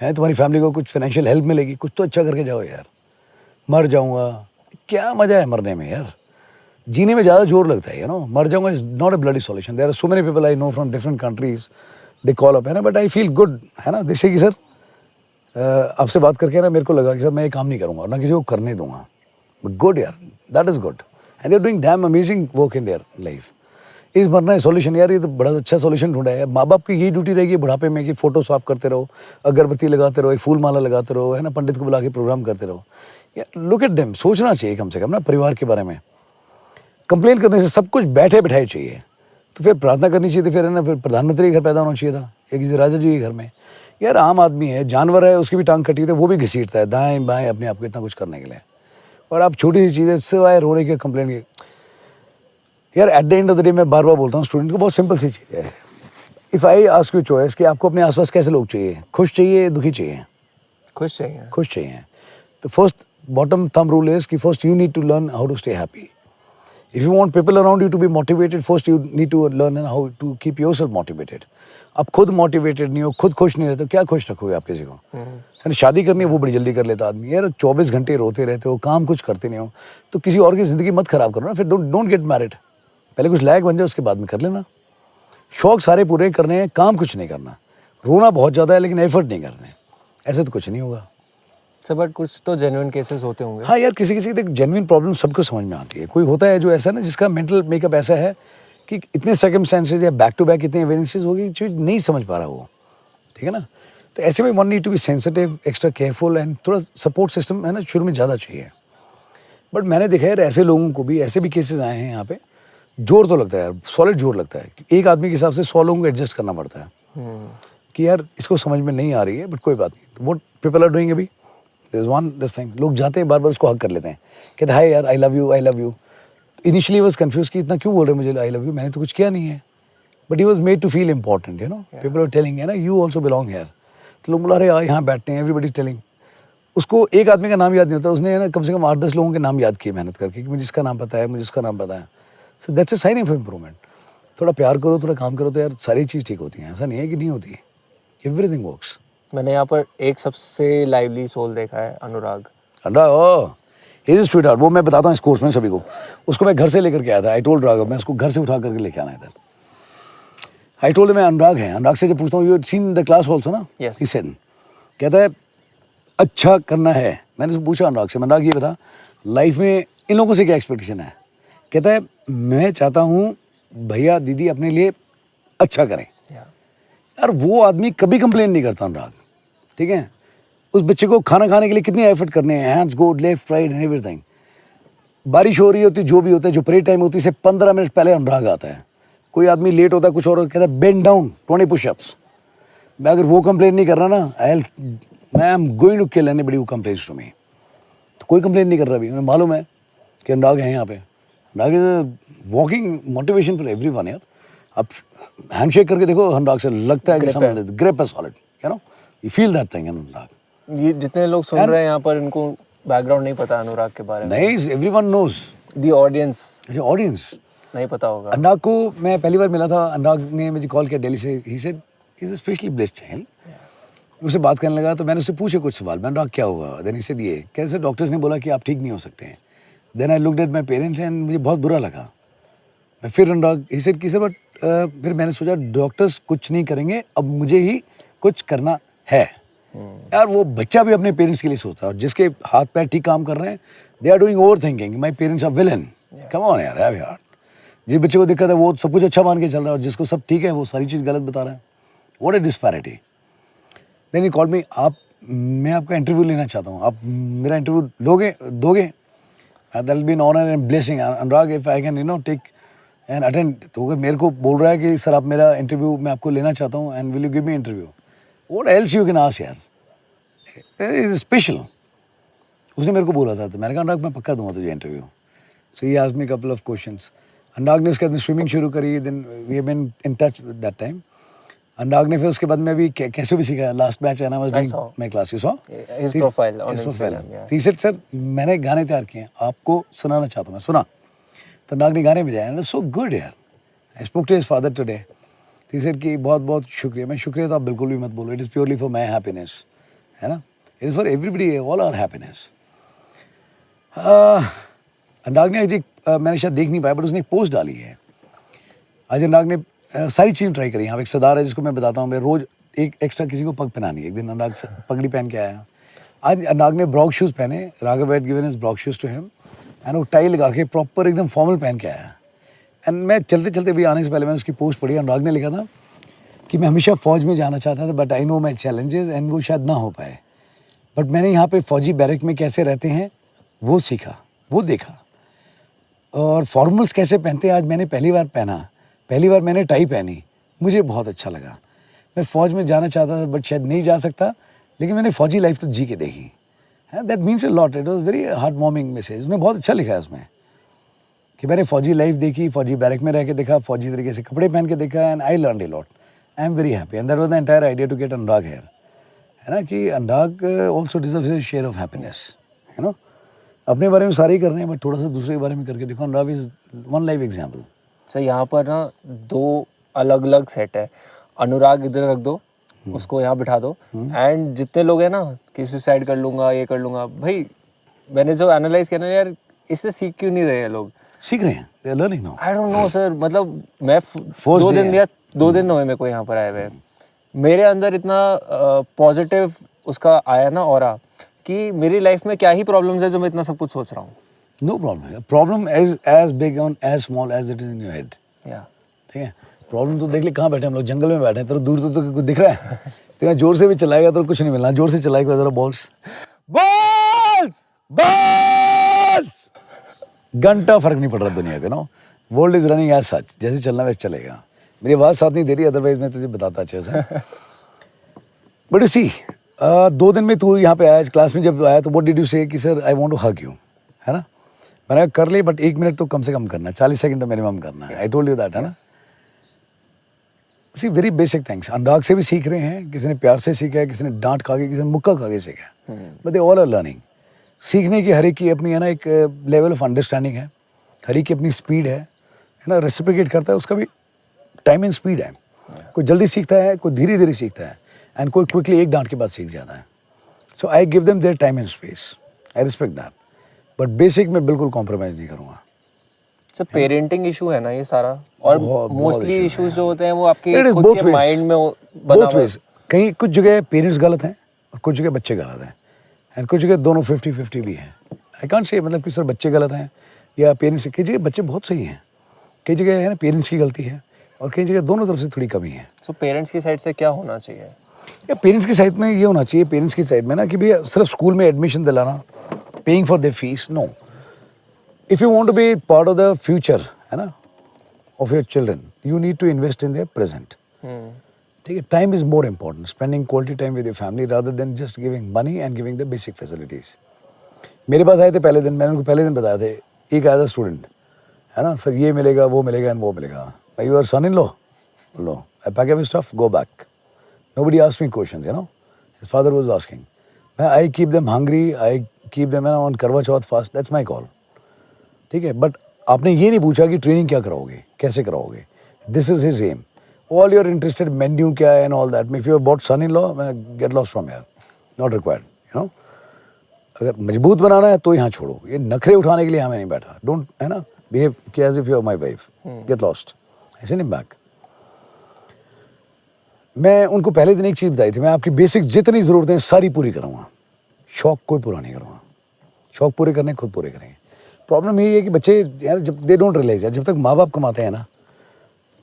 है, तुम्हारी फैमिली को कुछ फाइनेंशियल हेल्प मिलेगी, कुछ तो अच्छा करके जाओ यार। मर जाऊँगा, क्या मज़ा है मरने में यार, जीने में ज़्यादा जोर लगता है, यू नो। मर जाऊँगा is not a bloody solution. There are so many people I know from different countries, they call up, है ना, बट आई फील गुड, है ना, जैसे कि सर आपसे बात करके ना मेरे को लगा कि सर मैं ये काम नहीं करूँगा, ना किसी को करने दूंगा, बट गुड यार, that is good, and they are doing damn amazing work in their life. इस मरना है सॉल्यूशन यार, ये तो बड़ा अच्छा सॉल्यूशन ढूंढा है। माँ बाप की यही ड्यूटी रहेगी बुढ़ापे में कि फोटो साफ करते रहो, अगरबत्ती लगाते रहो, एक फूल माला लगाते रहो, है ना, पंडित को बुला के प्रोग्राम करते रहो। यार लुक एट देम, सोचना चाहिए कम से कम ना परिवार के बारे में। कंप्लेन करने से सब कुछ बैठे बिठाए चाहिए, तो फिर प्रार्थना करनी चाहिए थी, फिर, है ना, फिर प्रधानमंत्री के घर पैदा होना चाहिए था या किसी राजा जी के घर में। यार आम आदमी है, जानवर है, उसकी भी टांग कटी है, वो भी घसीटता है दाएं बाएं अपने आप को इतना कुछ करने के लिए, और आप छोटी सी चीज़ें सिवाय रोने के कंप्लेन के। यार at the end of the day मैं बार बार बोलता हूँ स्टूडेंट को, बहुत सिंपल सी चीज़ है। If I ask you choice कि आपको अपने आसपास कैसे लोग चाहिए, खुश चाहिए, दुखी चाहिए? खुश चाहिए। खुश चाहिए। तो first bottom thumb rule is कि first you need to learn how to stay happy. If you want people around you to be motivated, first you need to learn how to keep yourself motivated. आप खुद मोटिवेटेड नहीं हो, खुद खुश नहीं रहते, क्या खुश रखोगे आप किसी को? है ना, शादी करनी है वो बड़ी जल्दी कर लेता आदमी, यार 24 घंटे रोते रहते हो, काम कुछ करते नहीं हो, तो किसी और की ज़िंदगी मत खराब करो ना, फिर डोंट गेट मैरिड। पहले कुछ लायक बन जाए, उसके बाद में कर लेना। शौक सारे पूरे करने हैं, काम कुछ नहीं करना। रोना बहुत ज़्यादा है लेकिन एफर्ट नहीं करने, ऐसे तो कुछ नहीं होगा। सर बट कुछ तो जेन्युइन केसेस होते होंगे। हाँ यार, किसी किसी की जेन्युइन प्रॉब्लम सबको समझ में आती है। कोई होता है जो ऐसा ना, जिसका मेंटल मेकअप ऐसा है कि इतने सर्कमस्टेंसेस या बैक टू बैक इतने इवेंट्स होगी चीज़ नहीं समझ पा रहा वो, ठीक है ना। तो ऐसे में one need to be sensitive, extra careful, and थोड़ा सपोर्ट सिस्टम, है ना, शुरू में ज़्यादा चाहिए। बट मैंने देखा यार ऐसे लोगों को भी, ऐसे भी केसेस आए हैं यहाँ पे, जोर तो लगता है यार, सॉलिड जोर लगता है। एक आदमी के हिसाब से 100 लोगों को एडजस्ट करना पड़ता है कि यार इसको समझ में नहीं आ रही है, बट कोई बात नहीं। तो व्हाट पीपल आर डूइंग अभी, दिस वन दिस थिंग, लोग जाते हैं बार बार उसको हक कर लेते हैं, कहते हाय यार आई love you, I love you. Initially was confuse कि इतना क्यों बोल रहे मुझे आई लव यू, मैंने तो कुछ किया नहीं है, but he was made to feel important, you know. People are telling, है ना, यू ऑल्सो बिलोंग हियर। तो लोग बोला अरे यार यहाँ बैठते हैं, एवरीबडी टेलिंग। उसको एक आदमी का नाम याद नहीं होता, उसने, है ना, कम से कम 8-10 लोगों के नाम याद किए मेहनत करके कि मुझे इसका नाम पता है, मुझे इसका नाम पता है। So that's a sign of improvement. थोड़ा प्यार करो, थोड़ा काम करो, तो यार सारी चीज़ ठीक होती है, ऐसा नहीं है कि नहीं होती, एवरीथिंग वर्क्स। मैंने यहाँ पर एक सबसे लाइवली सोल देखा है, अनुराग। अनुराग इज स्वीट हार्ट, वो मैं बताता हूँ इस कोर्स में सभी को। उसको मैं घर से लेकर के आया था, आई टोल्ड राघव, मैं उसको घर से उठा करके लेके आना इधर। आई टोल्ड मैं अनुराग है, अनुराग से जब पूछता हूँ, you seen the class also ना? Yes. ही सेड, कहता है अच्छा करना है। मैंने उसको पूछा अनुराग से, अनुराग ये बता लाइफ में इन लोगों से क्या एक्सपेक्टेशन है? कहता है मैं चाहता हूँ भैया दीदी अपने लिए अच्छा करें। यार वो आदमी कभी कंप्लेन नहीं करता अनुराग, ठीक है। उस बच्चे को खाना खाने के लिए कितने एफर्ट करने हैं, hands go left right and everything. बारिश हो रही होती, जो भी होता है, जो प्रे टाइम होती है, से 15 मिनट पहले अनुराग आता है। कोई आदमी लेट होता है, कुछ और कहता है बेंड डाउन 20 पुशअप्स। मैं अगर वो कंप्लेन नहीं कर रहा ना, मैं am going to kill anybody who complains to me. तो कोई कंप्लेन नहीं कर रहा अभी, मुझे मालूम है कि अनुराग है यहाँ पे। Anurag is walking motivation for everyone यार। अब हैंडशेक करके देखो अनुराग से, लगता है कि ग्रिप है solid, you know, you feel that thing Anurag. ये जितने लोग सुन रहे हैं यहाँ पर, इनको बैकग्राउंड नहीं पता अनुराग के बारे में। नहीं, एवरीवन नोज। दी ऑडियंस, अच्छा ऑडियंस नहीं पता होगा। अनुराग को मैं पहली बार मिला था, अनुराग ने मुझे कॉल किया दिल्ली से। He said he is a specially blessed child. उससे बात करने लगा तो मैंने उससे पूछे कुछ सवाल, मैं अनुराग क्या हुआ, देन ही सेड ये कैसे डॉक्टर्स ने बोला कि आप ठीक नहीं हो सकते हैं। Then I looked at my parents and मुझे बहुत बुरा लगा। मैं फिर अनुराग ही सेड कि सर बट फिर मैंने सोचा डॉक्टर्स कुछ नहीं करेंगे, अब मुझे ही कुछ करना है। यार वो बच्चा भी अपने पेरेंट्स के लिए सोचता है, और जिसके हाथ पैर ठीक काम कर रहे हैं, they are doing over thinking, my parents are villain. Come on यार, हैव हार्ट। जिस बच्चे को दिक्कत है वो सब कुछ अच्छा मान के चल रहा है, और जिसको सब ठीक है वो सारी चीज़ गलत बता रहा है। What a disparity. Then he called me, मैं आपका इंटरव्यू लेना चाहता हूँ, आप मेरा इंटरव्यू दोगे? That will be an honour and blessing Anurag if I can take and attend. तो अगर मेरे को बोल रहा है कि सर आप मेरा इंटरव्यू, मैं आपको लेना चाहता हूँ, and will you give me interview, what else you can ask यार, इज स्पेशल। उसने मेरे को बोला था, तो मैंने कहा अनुराग मैं पक्का दूंगा तुझे interview. So he asked me couple of questions. Anurag ने उसके बाद स्विमिंग शुरू करी, then we have been in touch with that time. Anurag ने फिर उसके बाद में भी कैसे भी सीखा। Last batch and I was doing my class, you saw his profile on Instagram. He said sir मैंने गाने तैयार किए हैं, आपको सुनाना चाहता हूँ। मैं सुना तो अनुराग ने गाने बजाए, एंड सो गुड यार। I spoke to his father today, he said कि बहुत बहुत शुक्रिया। मैं शुक्रिया तो आप बिल्कुल भी मत बोलो, it is purely for my happiness, है ना, it is for everybody, all our happiness. Anurag ने जी मैंने शायद देख नहीं पाया, बट उसने एक पोस्ट डाली है। आज अनुराग ने सारी चीज़ें ट्राई करी। यहाँ पे एक सरदार है जिसको मैं बताता हूँ, मैं रोज़ एक एक्स्ट्रा किसी को पग पहनानी है। एक दिन अनुराग पगड़ी पहन के आया। आज अनुराग ने ब्रॉक शूज़ पहने, Raghav had given his brogue shoes to him, and वो टाई लगा के प्रॉपर एकदम फॉर्मल पहन के आया। एंड मैं चलते चलते भी आने से पहले मैंने उसकी पोस्ट पढ़ी। अनुराग ने लिखा था कि मैं हमेशा फ़ौज में जाना चाहता था, but I know my challenges, and वो शायद ना हो पाए, बट मैंने यहाँ पे फ़ौजी बैरक में कैसे रहते हैं वो सीखा, वो देखा, और फॉर्मल्स कैसे पहनते हैं आज मैंने पहली बार पहना। पहली बार मैंने टाई पहनी, मुझे बहुत अच्छा लगा। मैं फ़ौज में जाना चाहता था, बट शायद नहीं जा सकता, लेकिन मैंने फ़ौजी लाइफ तो जी के देखी। That means a lot. It was very heart warming message. उसने बहुत अच्छा लिखा है उसमें कि मैंने फ़ौजी लाइफ देखी, फ़ौजी बैरक में रह के देखा, फ़ौजी तरीके से कपड़े पहन के देखा, and I learn a lot. I am very happy, and that was the entire idea to get Anurag here, है ना, कि Anurag also deserves his share of happiness, है ना। अपने बारे में सारे ही कर रहे हैं, बट थोड़ा सा दूसरे के बारे में करके देखो। Anurag is one life example. Sir यहाँ पर ना दो अलग अलग सेट है। अनुराग इधर रख दो, उसको यहाँ बिठा दो, एंड जितने लोग हैं ना कि सुसाइड कर लूंगा, ये कर लूंगा, भाई मैंने जो एनालाइज किया ना यार, इससे सीख क्यों नहीं रहे हैं लोग? सीख रहे हैं, they are learning now. I don't know sir, मतलब मैं 2 दिन हुए मेरे को यहाँ पर आए हुए, मेरे अंदर इतना पॉजिटिव उसका आया ना ऑरा, कि मेरी लाइफ में क्या ही प्रॉब्लम्स है जो मैं इतना सब कुछ सोच रहा हूँ। No problem, problem as big or as small as it is in your head. ठीक है, प्रॉब्लम तो देख ले कहाँ बैठे हम लोग, जंगल में बैठे हैं, तेरे दूर तो कुछ दिख रहा है? तेरा जोर से भी चलाएगा तो कुछ नहीं मिलना, जोर से चलाएगा जरा बॉल्स बॉल्स बॉल्स, घंटा फर्क नहीं पड़ रहा दुनिया पे ना। World is running as such, जैसे चलना वैसे चलेगा। मेरी आवाज़ साथ नहीं दे रही, अदरवाइज मैं तुझे बताता अच्छे से। बट यू सी 2 दिन में तू यहाँ पे आया, क्लास में जब आया तो व्हाट डिड यू से कि sir I want to hug you, है ना। मैंने कर ले, बट 1 मिनट तो कम से कम करना, 40 सेकंड तो मिनिमम करना है। आई टोल्ड यू दैट, है ना। सी वेरी बेसिक थिंग्स अनुराग से भी सीख रहे हैं। किसी ने प्यार से सीखा है, किसी ने डांट खा के, किसी ने मुक्का खा के सीखा है, but they all are learning. सीखने की हर एक की अपनी है ना एक लेवल ऑफ अंडरस्टैंडिंग है, हर एक की अपनी स्पीड है ना। रेसिप्लिकेट करता है, उसका भी टाइम एंड स्पीड है। कोई जल्दी सीखता है, कोई धीरे धीरे सीखता है, एंड कोई क्विकली एक डांट के बाद सीख जाता है। So I give them their time and space, I respect that, but basic में बिल्कुल कॉम्प्रोमाइज़ नहीं करूँगा। सर पेरेंटिंग इशू है ना ये सारा, और मोस्टली इश्यूज जो होते हैं वो आपके It is खुद both के ways. माइंड में बना हुआ है। कहीं कुछ जगह पेरेंट्स गलत हैं और कुछ जगह बच्चे गलत हैं, एंड कुछ जगह दोनों 50-50 भी हैं। आई कांट से मतलब कि सर बच्चे गलत हैं या पेरेंट्स, कई जगह बच्चे बहुत सही हैं, कई जगह है ना पेरेंट्स की गलती है, और कई जगह दोनों तरफ से थोड़ी कमी है। सो पेरेंट्स की साइड से क्या होना चाहिए? या पेरेंट्स की साइड में ये होना चाहिए, पेरेंट्स की साइड में ना कि भैया सिर्फ स्कूल में एडमिशन दिलाना, paying for their fees, no. If you want to be part of the future, है ना, of your children, you need to invest in their present. ठीक है, time is more important, spending quality time with your family rather than just giving money and giving the basic facilities. मेरे पास आए थे पहले दिन, मैंने उनको पहले दिन बताया थे, एक आया था स्टूडेंट, है ना, सर ये मिलेगा वो मिलेगा एंड वो मिलेगा. You are son in law, लो I pack up his stuff, go back. Nobody asked me questions, you know. His father was asking. I keep them hungry, I keep them on Karwa Chauth fast, that's my call. ठीक है, बट आपने ये नहीं पूछा कि ट्रेनिंग क्या कराओगे, कैसे कराओगे. This is his aim. All you're interested, menu क्या है and all that. If you have bought son-in-law, get lost from here. Not required, you know. अगर मजबूत बनाना है तो यहाँ छोड़ो, ये नखरे उठाने के लिए हमें नहीं बैठा. Don't, है ना, behave as if you are my wife. Get lost. I send him back. मैं उनको पहले दिन एक चीज़ बताई थी, मैं आपकी बेसिक जितनी ज़रूरतें सारी पूरी करूँगा, शौक कोई पूरा नहीं करूँगा. शौक पूरे करने खुद पूरे करेंगे. प्रॉब्लम यही है कि बच्चे यार जब दे डोंट रियलाइज, जब तक माँ बाप कमाते हैं ना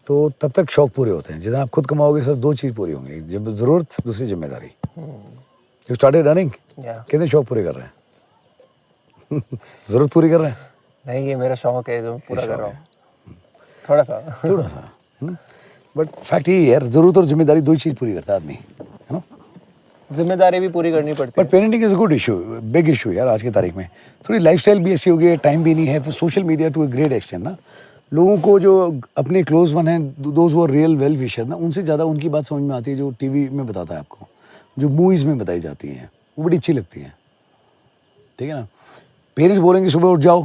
तो तब तक शौक पूरे होते हैं. जितना आप खुद कमाओगे सिर्फ दो चीज़ पूरी होंगी, जब ज़रूरत, दूसरी जिम्मेदारी. यू स्टार्टेड रनिंग, कितने शौक पूरे कर रहे हैं? ज़रूरत पूरी कर रहे हैं? नहीं, ये मेरा शौक है जो पूरा कर रहा हूँ, थोड़ा सा. बट फैक्ट यही है यार, जरूरत और जिम्मेदारी दो ही चीज़ पूरी करता है आदमी, है ना. जिम्मेदारी भी पूरी करनी पड़ती है. But parenting is a good issue, big issue यार आज की तारीख में. थोड़ी लाइफस्टाइल भी ऐसी हो गई है, टाइम भी नहीं है, फिर social media to a great extent ना, लोगों को जो अपने क्लोज वन हैं, दोज वो रियल वेल विशर ना, उनसे ज़्यादा उनकी बात समझ में आती है जो टीवी में बताता है आपको, जो मूवीज़ में बताई जाती हैं, वो बड़ी अच्छी लगती हैं. ठीक है ना. पेरेंट्स बोलेंगे सुबह उठ जाओ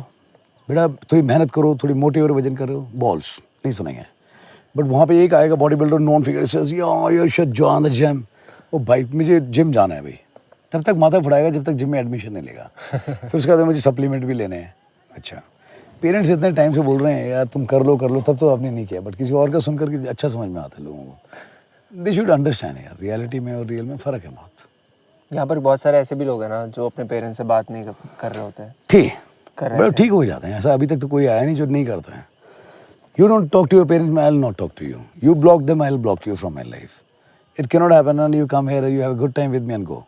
बेटा, थोड़ी मेहनत करो, थोड़ी मोटे और वजन करो, बॉल्स नहीं सुनेंगे. बट वहाँ पे एक आएगा body builder non figure says यार शुड जॉइन द जिम. ओ भाई मुझे जिम जाना है भाई, तब तक माथा फुड़ाएगा जब तक जिम में एडमिशन नहीं लेगा. फिर उसके बाद मुझे सप्लीमेंट भी लेने हैं. अच्छा, पेरेंट्स इतने टाइम से बोल रहे हैं यार तुम कर लो, तब तो आपने नहीं किया, बट किसी और का सुनकर के अच्छा समझ में आता है लोगों को. दे शुड अंडरस्टैंड यार, रियलिटी में और रियल में फ़र्क है बहुत. यहाँ पर बहुत सारे ऐसे भी लोग हैं ना जो अपने पेरेंट्स से बात नहीं कर रहे होते हैं. ठीक हो जाते हैं. ऐसा अभी तक तो कोई आया नहीं जो नहीं करता है. You don't talk to your parents, I'll not talk to you. You block them, I'll block you from my life. It cannot happen and you come here, you have a good time with me and go.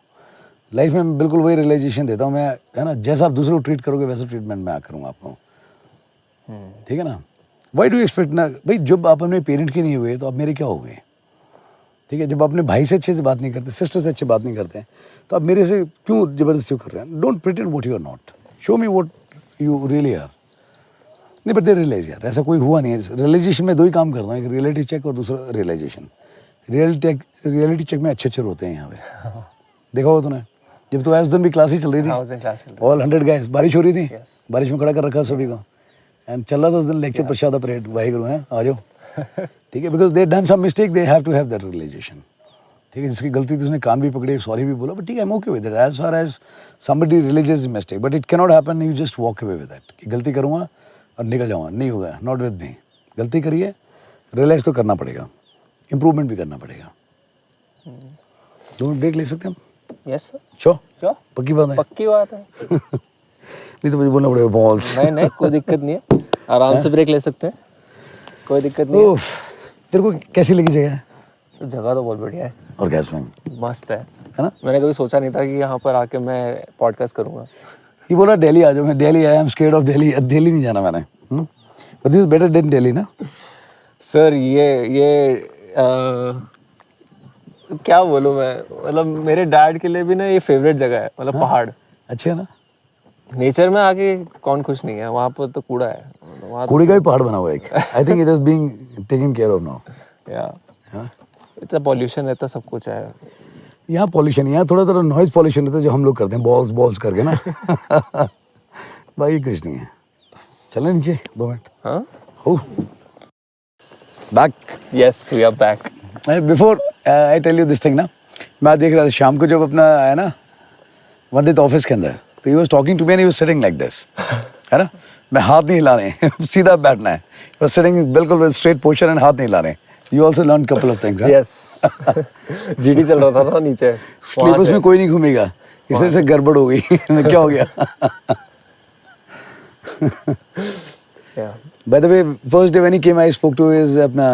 Life में बिल्कुल वही रियलाइजेशन देता हूँ मैं, है ना, जैसा आप दूसरे को ट्रीट करोगे वैसा ट्रीटमेंट मैं करूँगा आपको. ठीक है ना. वाई डू एक्सपेक्ट ना भाई, जब आप अपने पेरेंट के नहीं हुए तो आप मेरे क्या हो गए. ठीक है, जब अपने भाई से अच्छे से बात नहीं करते, सिस्टर से अच्छे बात नहीं करते हैं, तो आप मेरे से क्यों ज़बरदस्ती कर रहे हैं. Don't pretend what you are not, show me what you really are. नहीं बट दे रियलाइज यार, ऐसा कोई हुआ नहीं है. रियलाइजेशन में दो ही काम करता हूँ, एक रियलिटी चेक और दूसरा रियलाइजेशन. रियलिटी चेक में अच्छे होते हैं यहाँ पे. देखा हो तूने, जब तो आया उस दिन भी क्लास ही चल रही थी, ऑल 100 गाइस, बारिश हो रही थी, बारिश में खड़ा कर रखा सभी को, एंड चल रहा था उस दिन लेक्चर प्रसाद परेड, वाहिगुरु हैं आ जाओ. ठीक है, because they done some mistake, they have to have that realisation. ठीक है, जिसकी गलती थी उसने कान भी पकड़े, सॉरी भी बोला, बट ठीक है, I am okay with that as far as somebody realises the mistake. But it can not happen, you just walk away with that कि गलती करूँगा और निकल जाऊँगा. नहीं होगा, नॉट विद मी. गलती करिए, रियलाइज तो करना पड़ेगा, इम्प्रूवमेंट भी करना पड़ेगा. 2 मिनट ब्रेक ले सकते हैं हम? Yes sir. श्योर, पक्की बात है. पक्की बात है. नहीं तो मुझे बोलना पड़ेगा बॉल्स. नहीं कोई दिक्कत नहीं है, आराम से ब्रेक ले सकते हैं, कोई दिक्कत नहीं है. तेरे को कैसी लगी जगह? जगह तो बहुत बढ़िया है और गैस में मस्त है ना. मैंने कभी सोचा नहीं था कि यहाँ पर आके मैं पॉडकास्ट करूँगा. ये बोला दिल्ली आ जाओ, मैं दिल्ली आया, I am scared of Delhi. Delhi नहीं जाना मैंने. But this is better than Delhi ना. सर ये क्या बोलूँ मैं, मतलब मेरे डैड के लिए भी ना ये फेवरेट जगह है. मतलब पहाड़ अच्छे है ना. नेचर में आके कौन खुश नहीं है. वहाँ पर तो कूड़ा है, वहाँ कूड़े का भी पहाड़ बना हुआ है. आई think it is being taken care of now. या इतना पॉल्यूशन रहता, सब कुछ है यहाँ. पॉल्यूशन यहाँ थोड़ा नॉइज पॉल्यूशन रहता है जो हम लोग करते हैं बॉल्स करके ना. भाई कुछ नहीं है. चलें नीचे 2 मिनट. हाँ हो back. Yes we are back. Before I tell you this thing ना, मैं आज देख रहा था शाम को जब अपना है ना वंदित ऑफिस के अंदर, तो he was talking to me and he was sitting like this, है ना. मैं हाथ नहीं हिलाने, सीधा बैठना है. ही वाज सिटिंग बिल्कुल विद स्ट्रेट पोस्चर एंड हाथ नहीं हिलाने. You also learned couple of things, huh? Yes. GD चल रहा था ना नीचे. स्लीपर्स में कोई नहीं घूमेगा, इससे से गड़बड़ हो गई. क्या हो गया? By the way, first day when he came, I spoke to his अपना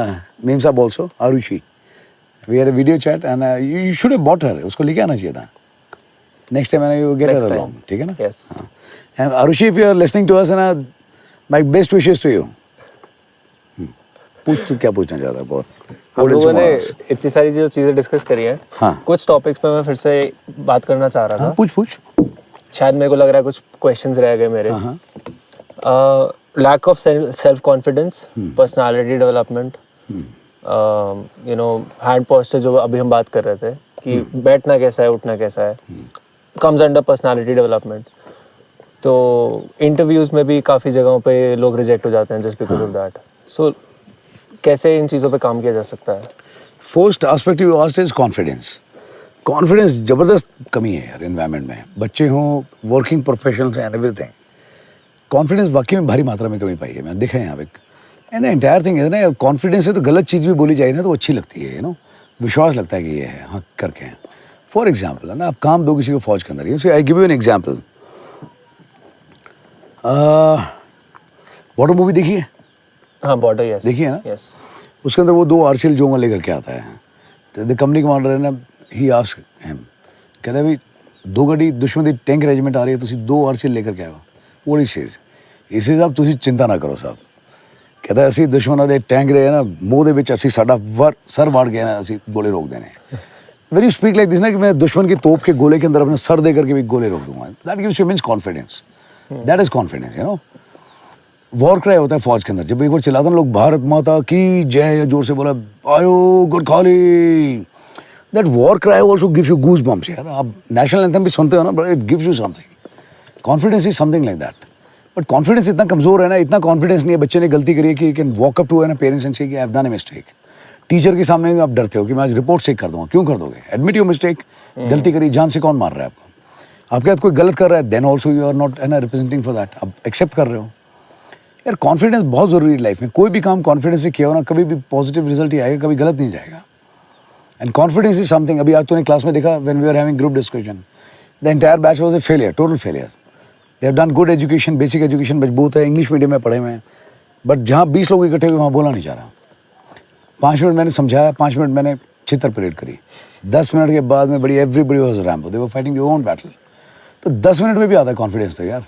मेम साहब also, Arushi. We had a video chat and you should have bought her. उसको लेके आना चाहिए था. Next time you get Next her time. along. ठीक है ना? Yes. हाँ. And Arushi, if you are listening to us, and my best wishes to you. पूछ तू क्या पूछना चाहता है बहुत. हम लोगों ने इतनी सारी जो चीजें डिस्कस करी हैं. हाँ. कुछ टॉपिक्स पे मैं फिर से बात करना चाह रहा था. हाँ, पूछ. शायद मेरे को लग रहा है कुछ क्वेश्चंस रह गए मेरे. Lack of self confidence, personality development, you know hand posture जो अभी हम बात कर रहे थे कि बैठना कैसा है, उठना कैसा है, कम्स अंडर पर्सनालिटी डेवलपमेंट. तो इंटरव्यूज में भी काफ़ी जगहों पे लोग रिजेक्ट हो जाते हैं जस्ट बिकॉज ऑफ दैट. सो कैसे इन चीज़ों पे काम किया जा सकता है? First aspect you asked is confidence. Confidence ज़बरदस्त कमी है यार एनवायरनमेंट में. बच्चे हों, working professionals and everything. Confidence वाकई में भारी मात्रा में कमी पाई है. मैंने देखा है यहाँ पे. एंड द एंटायर थिंग है ना, कॉन्फिडेंस से तो गलत चीज़ भी बोली जाए ना तो अच्छी लगती है. यू नो, विश्वास लगता है कि ये है, हाँ करके हैं. फॉर एग्जाम्पल है ना, आप काम दो किसी को फौज के अंदर. I give you an example. Border movie देखी है? हाँ, बॉर्डर. यस. देखिए ना. यस. उसके अंदर वो 2 आरसीएल जोंगा लेकर के आता है. तो द कंपनी कमांडर है ना, ही आस्क हिम, कहता है भाई 2 गाड़ी दुश्मन की टैंक रेजिमेंट आ रही है, तुसी 2 आरसीएल लेकर के आए हो. वो ही सेज इसे साहब तुसी चिंता ना करो साहब. कहता है ਅਸੀਂ ਦੁਸ਼ਮਣਾਂ ਦੇ ਟੈਂਕ ਰਹੇ ਨਾ ਮੂੰਹ ਦੇ ਵਿੱਚ ਅਸੀਂ ਸਾਡਾ सर वाड़ गए ना, ਅਸੀਂ गोले रोक देने. When you speak like this ना कि मैं दुश्मन की तोप के गोले के अंदर अपना सर दे करके भी गोले रोक दूंगा, that gives you means confidence. That is confidence, you know. War cry होता है फौज के अंदर. जब एक बार चिल्लाता ना लोग भारत माता की जय, जोर से बोला आयो Gorkhali, that war cry also gives you goose bumps. यार आप नेशनल एंथम भी सुनते हो ना, but it gives you something. Confidence is something like that. But confidence इतना कमजोर है ना, इतना कॉन्फिडेंस नहीं है. बच्चे ने गलती करी है कि कैन वॉक अप टू है ना पेरेंट्स एंड से कि आई have done a mistake. Teacher के सामने आप डरते हो कि मैं आज रिपोर्ट चेक कर दूंगा. क्यों कर दोगे? Admit your mistake. गलती करी, जान से कौन मार रहा है आपको? आपके साथ कोई गलत कर रहा है, then also you are not है ना रिप्रेजेंटिंग फॉर दैट. आप एक्सेप्ट कर रहे हो. यार कॉन्फिडेंस बहुत ज़रूरी है लाइफ में. कोई भी काम कॉन्फिडेंस से किया हो ना, कभी भी पॉजिटिव रिजल्ट ही आएगा, कभी गलत नहीं जाएगा. And confidence is something. अभी आज तूने क्लास में देखा, when we are having group discussion, the entire batch was a failure, total failure. They have done good education, basic education मजबूत है, इंग्लिश मीडियम में पढ़े हुए हैं, बट जहाँ 20 लोग इकट्ठे हुए वहाँ बोला नहीं जा रहा. 5 मिनट मैंने समझाया, 5 मिनट मैंने चित्र परेड करी. 10 मिनट के बाद में बड़ी everybody was Rambo, they were fighting their own battle. तो 10 मिनट में भी आता है कॉन्फिडेंस. तो यार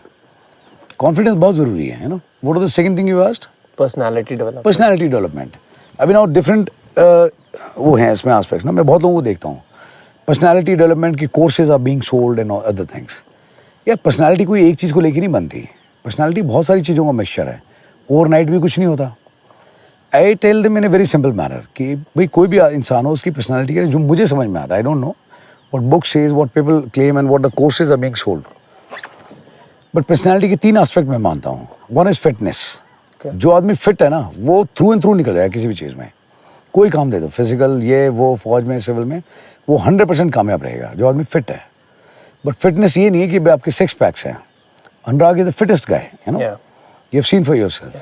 कॉन्फिडेंस बहुत ज़रूरी है, you know. What was the second thing you asked? Personality development. Personality development. अभी ना डिफरेंट वो हैं इसमें एस्पेक्ट्स ना. मैं बहुत लोगों को देखता हूँ पर्सनालिटी डेवलपमेंट की courses are being sold and other things. यार पर्सनालिटी कोई एक चीज़ को लेकर नहीं बनती. पर्सनालिटी बहुत सारी चीज़ों का मिक्सचर है. ओवरनाइट भी कुछ नहीं होता. I tell them in a very simple manner कि भाई कोई भी इंसान हो, उसकी पर्सनालिटी के जो मुझे समझ में आता है. I don't know what book says, what people claim and what the courses are being sold. But personality के 3 एस्पेक्ट मैं मानता हूँ. One is fitness. जो आदमी फिट है ना, वो थ्रू एंड थ्रू निकल जाएगा किसी भी चीज़ में. कोई काम दे दो, फिजिकल ये वो, फौज में, सिविल में, वो 100% कामयाब रहेगा जो आदमी फिट है. बट फिटनेस ये नहीं है कि भाई आपके 6 पैक्स हैं. Anurag is the fittest guy, you know. You have seen for yourself.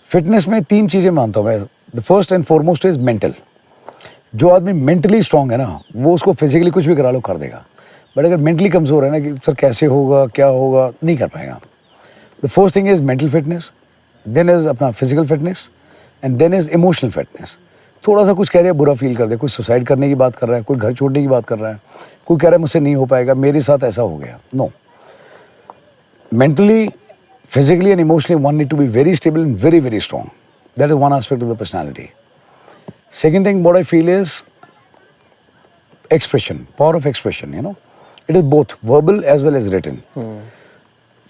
Fitness में 3 चीज़ें मानता हूँ मैं. The first and foremost is mental. जो आदमी मेंटली स्ट्रांग है ना, वो उसको फिजिकली कुछ भी करा लो कर देगा. बट अगर मेंटली कमज़ोर है ना कि सर कैसे होगा, क्या होगा, नहीं कर पाएगा. The first thing is mental fitness, then is अपना physical fitness, and then is emotional fitness. थोड़ा सा कुछ कह रहा है, बुरा फील कर दे, कोई सुसाइड करने की बात कर रहा है, कोई घर छोड़ने की बात कर रहा है, कोई कह रहा है मुझसे नहीं हो पाएगा, मेरे साथ ऐसा हो गया. No, mentally, physically and emotionally one need to be very stable and very, very strong. That is one aspect of the personality. Second thing what I feel is expression, power of expression, you know. It is both verbal as well as written.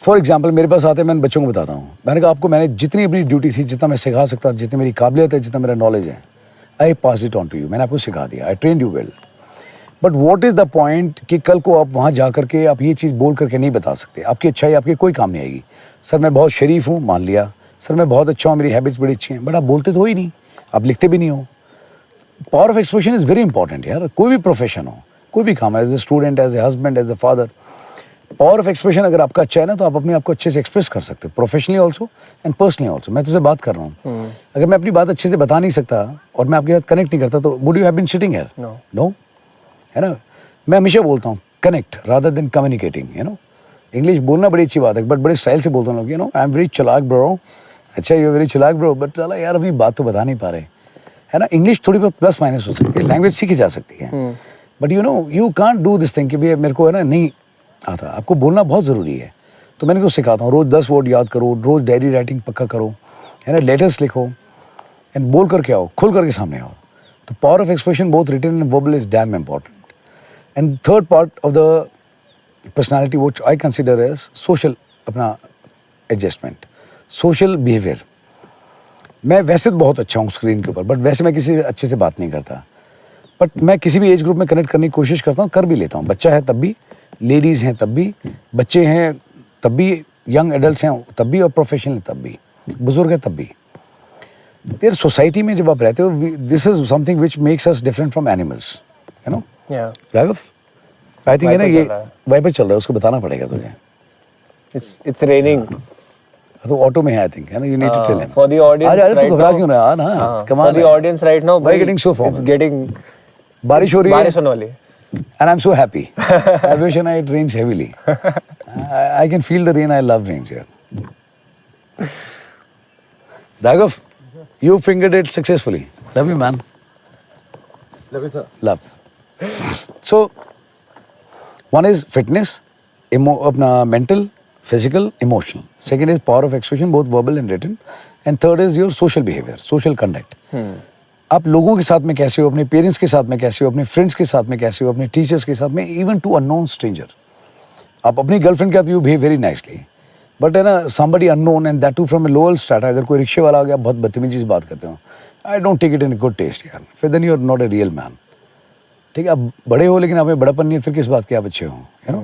For example, मेरे पास आते हैं, मैं बच्चों को बताता हूँ, मैंने कहा आपको मैंने जितनी अपनी ड्यूटी थी, जितना मैं सिखा सकता, जितनी मेरी काबिलियत है, जितना मेरा नॉलेज है, I passed it on to you. मैंने आपको सिखा दिया, I trained you well. But what is the point कि कल को आप वहाँ जा करके आप ये चीज़ बोल करके नहीं बता सकते. आपकी अच्छाई आपके कोई काम नहीं आएगी. सर मैं बहुत शरीफ हूँ, मान लिया. सर मैं बहुत अच्छा हूँ, मेरी हैबिट्स बड़ी अच्छी हैं, बट आप बोलते तो हो ही नहीं, आप लिखते भी नहीं हो. Power of expression is very important यार. कोई भी प्रोफेशन हो, कोई भी काम, as a student, as a husband, as a father, power of expression अगर आपका अच्छा है ना, तो आप अपने आप को अच्छे से एक्सप्रेस कर सकते हो, professionally also and personally also. मैं तुझसे बात कर रहा हूँ, अगर मैं अपनी बात अच्छे से बता नहीं सकता और मैं आपके साथ कनेक्ट नहीं करता, तो would you have been sitting here? No, है ना. मैं हमेशा बोलता हूँ connect rather than communicating, you know. English बोलना बड़ी अच्छी बात है, बट बड़े स्टाइल से बोलता हूँ लोग, you know, I am very चालाक ब्रो. अच्छा, यू वेरी चालाक ब्रो, बट चला यार अभी बात तो बता नहीं पा रहे. है ना, इंग्लिश थोड़ी बहुत प्लस माइनस हो सकती है, लैंग्वेज सीखी जा सकती है, but you know you can't do this thing कि भैया मेरे को है ना नहीं आता, आपको बोलना बहुत ज़रूरी है। तो मैंने कुछ सिखाता हूँ, रोज़ 10 वर्ड याद करो, रोज़ डायरी राइटिंग पक्का करो, है ना, लेटर्स लिखो एंड बोल करके आओ, खुल करके सामने आओ। तो power of expression both written and verbal is damn important. And third part of the personality which I consider as social अपना एडजस्टमेंट, सोशल बिहेवियर। मैं वैसे तो बहुत अच्छा हूँ स्क्रीन के ऊपर, बट वैसे मैं किसी से अच्छे से बात नहीं करता, बट मैं किसी भी एज ग्रुप में कनेक्ट करने की कोशिश करता हूँ, कर भी लेता हूँ। बच्चा है तब भी, लेडीज़ हैं तब भी, बच्चे हैं तब भी, यंग एडल्ट हैं तब भी, और प्रोफेशनल हैं तब भी, बुजुर्ग है तब भी। देयर सोसाइटी में जब आप रहते हो, this is something which makes us different from animals, you know. Raghav, I think है ना, ये वाइपर चल रहा है, उसको बताना पड़ेगा तुझे। It's raining. तो ऑटो में है आई थिंक, है ना, you need to tell him. For the audience आज right तू घबरा now- क्यों रहा है ना, कमाल For the है। audience right now, Why getting so formal? it's getting बारिश हो रही है, बारिश होने वाली है। and I'm so happy. I wish and it rains heavily. I can feel the rain. I love rains here. Raghav, you fingered it successfully. Love you, man. Love you, sir. Love. So, one is fitness, अपना mental, physical, emotional. Second is power of expression, both verbal and written. And third is your social behavior, social conduct. आप लोगों के साथ में कैसे हो, अपने पेरेंट्स के साथ में कैसे हो, अपने फ्रेंड्स के साथ में कैसे हो, अपने टीचर्स के साथ में, इवन टू अननोन स्ट्रेंजर। आप अपनी गर्लफ्रेंड के साथ you behave very nicely, but है ना somebody unknown and that too from a lower strata, अगर कोई रिक्शे वाला आ गया बहुत बदतमीजी से बात करते हो, I don't take it in good taste यार, फिर then you are not a real man. ठीक है, आप बड़े हो लेकिन आप में बड़ापन नहीं है, फिर किस बात के आप अच्छे हो, you know.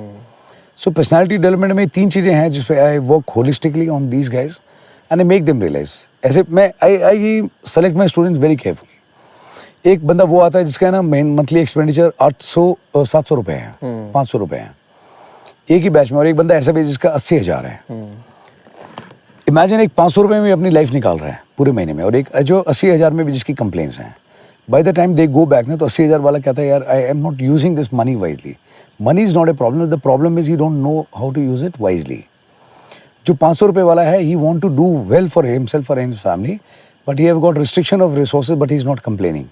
So personality development में 3 चीज़ें हैं जिस पे I work holistically on these guys and I make them realise. ऐसे मैं I select my students very carefully. एक बंदा वो आता है जिसका है ना मंथली एक्सपेंडिचर 700 रुपये है, 500 रुपये हैं एक ही बैच में, और एक बंदा ऐसा भी जिसका 80,000 है। इमेजिन एक 500 रुपये में अपनी लाइफ निकाल रहा है पूरे महीने में, और एक जो 80,000 में भी जिसकी कंप्लेंट्स हैं। By the time they go back ना, तो 80,000 वाला कहता है यार I am not using this money wisely. Money is not a problem, the problem is you don't know how to use it wisely. जो 500 रुपये वाला है, he want to do well for himself for his family, but he have got restriction of resources, but he is not complaining.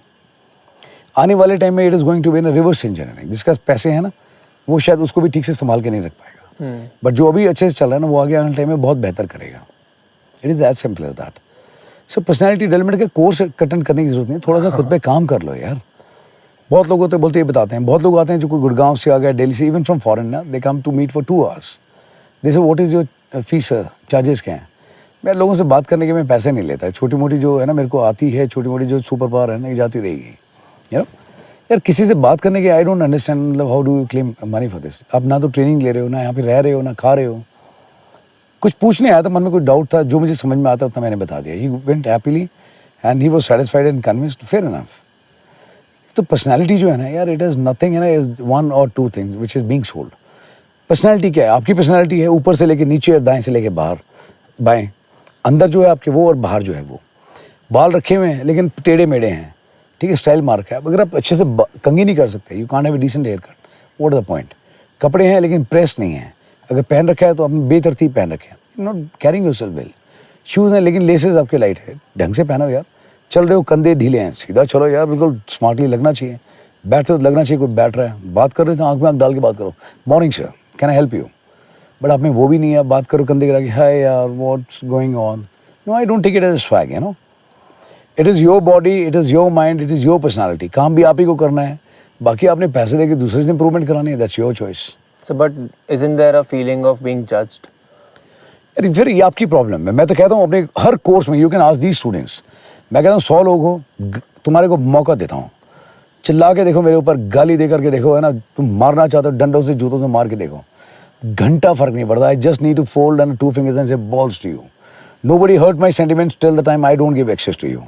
आने वाले टाइम में it is going to be in reverse engineering. जिसका पैसे हैं ना, वो शायद उसको भी ठीक से संभाल के नहीं रख पाएगा, बट जो अभी अच्छे से चल रहा है ना, वो आगे आने टाइम में बहुत बेहतर करेगा। It is as simple as that. So personality development के कोर्स अटेंड करने की जरूरत नहीं, थोड़ा सा खुद पे काम कर लो यार। बहुत लोग होते बोलते ये बताते हैं, बहुत लोग आते हैं जो कोई गुड़गांव से आ गया, दिल्ली से, इवन फ्रॉम फॉरेन ना, they come to meet for 2 hours। जैसे what is your fees, charges क्या हैं। मैं लोगों से बात करने के मैं पैसे नहीं लेता, छोटी मोटी जो है ना मेरे को आती है, छोटी मोटी जो सुपर पावर है ना, ये जाती रहेगी यार। किसी से बात करने के आई डोंट अंडरस्टैंड, मतलब how do you claim money for this. आप ना तो ट्रेनिंग ले रहे हो, ना यहाँ पे रह रहे हो, ना खा रहे हो। कुछ पूछने आया था, मन में कोई डाउट था, जो मुझे समझ में आता उतना मैंने बता दिया। He went happily and he was satisfied and convinced, fair enough. तो पर्सनैलिटी जो है ना यार, इट इज़ नथिंग है ना, is 1 or 2 things which is being sold. Personality क्या है? आपकी पर्सनैलिटी है ऊपर से लेके नीचे और दाएं से लेके बाहर बाएं, अंदर जो है आपके वो और बाहर जो है वो। बाल रखे हुए हैं लेकिन टेढ़े मेढ़े हैं, ठीक है, स्टाइल मार्क है। अगर आप अच्छे से कंघी नहीं कर सकते, you can't have a decent hair cut, what is the point. कपड़े हैं लेकिन प्रेस नहीं है, अगर पहन रखा है तो आपने बेतरतीब पहन रखे हैं, not carrying yourself well. Shoes हैं लेकिन लेसेस आपके लाइट है, ढंग से पहनो यार। चल रहे हो कंधे ढीले हैं, सीधा चलो यार, बिल्कुल स्मार्टली लगना चाहिए। बैठते हो तो लगना चाहिए कोई बैठ रहा है, बात कर रहे हो तो आँख में आँख डाल के बात करो, morning sir can I help you. But आप में वो भी नहीं है, आप बात करो कंधे गिरा के, हाय यार what's going on. No, I don't take it as swag, you know. It is your body, it is your mind, it is your personality. काम भी आप ही को करना है, बाकी आपने पैसे देके दूसरे से इंप्रूवमेंट करानी है, that's your choice. So, but isn't there a feeling of being judged? अरे फिर ये आपकी प्रॉब्लम है। मैं तो कहता हूँ अपने हर कोर्स में, you can ask these students, मैं कहता हूँ 100 लोग हो, तुम्हारे को मौका देता हूँ, चिल्ला के देखो मेरे ऊपर, गाली दे करके देखो, है ना, तुम मारना चाहते हो डंडों से जूतों से मार के देखो, घंटा फर्क नहीं पड़ता। I just need to fold and 2 fingers and say balls to you. Nobody hurt my sentiments till the time I don't give access to you.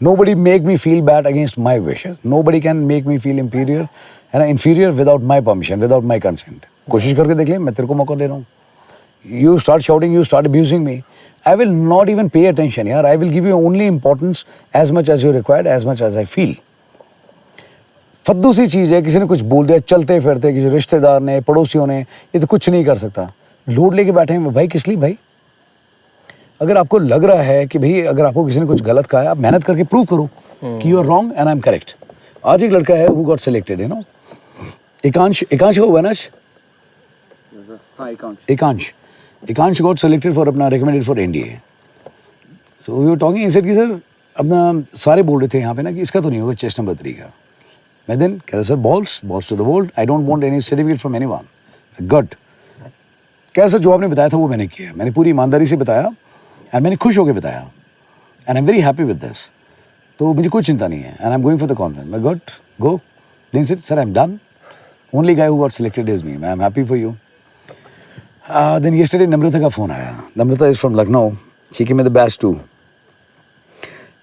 Nobody make me feel bad against my wishes. Nobody can make me feel inferior and inferior without my permission, without my consent. कोशिश करके देख ले, मैं तेरे को मौका दे रहा हूँ। You start shouting, you start abusing me, I will not even pay attention यार। I will give you only importance as much as you required, as much as I feel. फद्दू सी चीज़ है, किसी ने कुछ बोल दिया, चलते फिरते किसी रिश्तेदार ने, पड़ोसियों ने, ये तो कुछ नहीं कर सकता। लोड लेके बैठे हैं भाई, किस लिए भाई? अगर आपको लग रहा है कि भाई अगर आपको किसी ने कुछ गलत कहा है, आप मेहनत करके प्रूव करो, कि you are wrong and I am correct. आज एक लड़का है who got selected, you know, एकांश का हुआ ना? हाँ एकांश. एकांश got selected for अपना recommended for NDA. So we were talking, he said कि सर अपना सारे बोल रहे थे यहाँ पे ना कि इसका तो नहीं होगा चेस्ट नंबर 3 का. मैं दिन कहता sir balls to the world, I don't want any certificate from anyone. Good. कैसा जो आपने बताया था वो मैंने किया. मैंने पूरी ईमानदारी से बताया और मैंने खुश होकर बताया. And I'm very happy with this. तो मुझे कोई चिंता नहीं है. And I'm going for the conference. मैं good, go. Then said, sir, I'm done. Only guy who got selected is me. I'm happy for you. Then yesterday Namrata का phone आया. Namrata is from Lucknow. She came with the batch 2.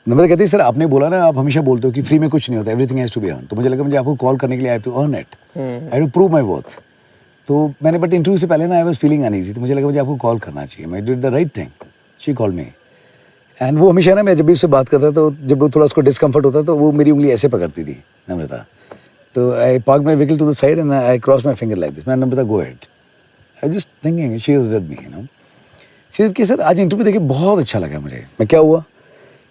नम्रता कहती है सर आपने बोला ना आप हमेशा बोलते हो कि फ्री में कुछ नहीं होता, everything has to be earn. तो मुझे लगा मुझे आपको कॉल करने के लिए I have to earn it, I have to prove my worth. तो मैंने बट इंटरव्यू से पहले ना आई वाज फीलिंग अनईजी, तो मुझे लगा मुझे आपको कॉल करना चाहिए. मैं did the right thing. She called me and वो हमेशा ना मैं जब भी उससे बात करता तो जब वो थोड़ा उसको डिस्कम्फर्ट होता तो वो मेरी उंगली ऐसे पकड़ती थी नम्रता. तो I park my vehicle to the side and I cross my finger like this. मैं Namrata go head. I just thinking she is with me, you know. She कि सर आज इंटरव्यू देखे बहुत अच्छा लगा मुझे. मैं क्या हुआ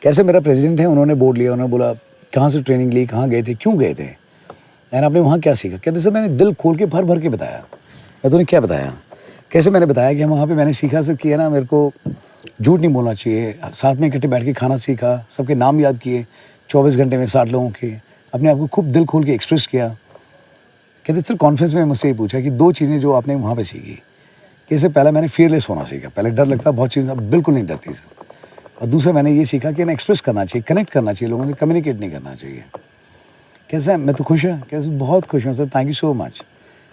कैसे मेरा प्रेसिडेंट है, उन्होंने बोर्ड लिया, उन्होंने बोला कहाँ से ट्रेनिंग ली, कहाँ गए थे, क्यों गए थे एंड आपने वहाँ क्या सीखा. कहते सर मैंने दिल खोल के भर के बताया. मैं तूने क्या बताया, कैसे मैंने बताया कि हम वहाँ पे मैंने सीखा सर कि है ना मेरे को झूठ नहीं बोलना चाहिए, साथ में इकट्ठे बैठ के खाना सीखा, सबके नाम याद किए 24 घंटे में 60 लोगों के, अपने आप को खूब दिल खोल के एक्सप्रेस किया. कहते सर कॉन्फ्रेंस में मुझसे ये पूछा कि 2 चीज़ें जो आपने वहाँ पर सीखी. कि इससे पहला मैंने फियरलेस होना सीखा. पहले डर लगता बहुत चीज़, अब बिल्कुल नहीं डरती सर. और दूसरा मैंने ये सीखा कि ना एक्सप्रेस करना चाहिए, कनेक्ट करना चाहिए लोगों से, कम्युनिकेट नहीं करना चाहिए. कैसे है मैं तो खुश है, कैसे बहुत खुश हूँ sir. Thank you so much.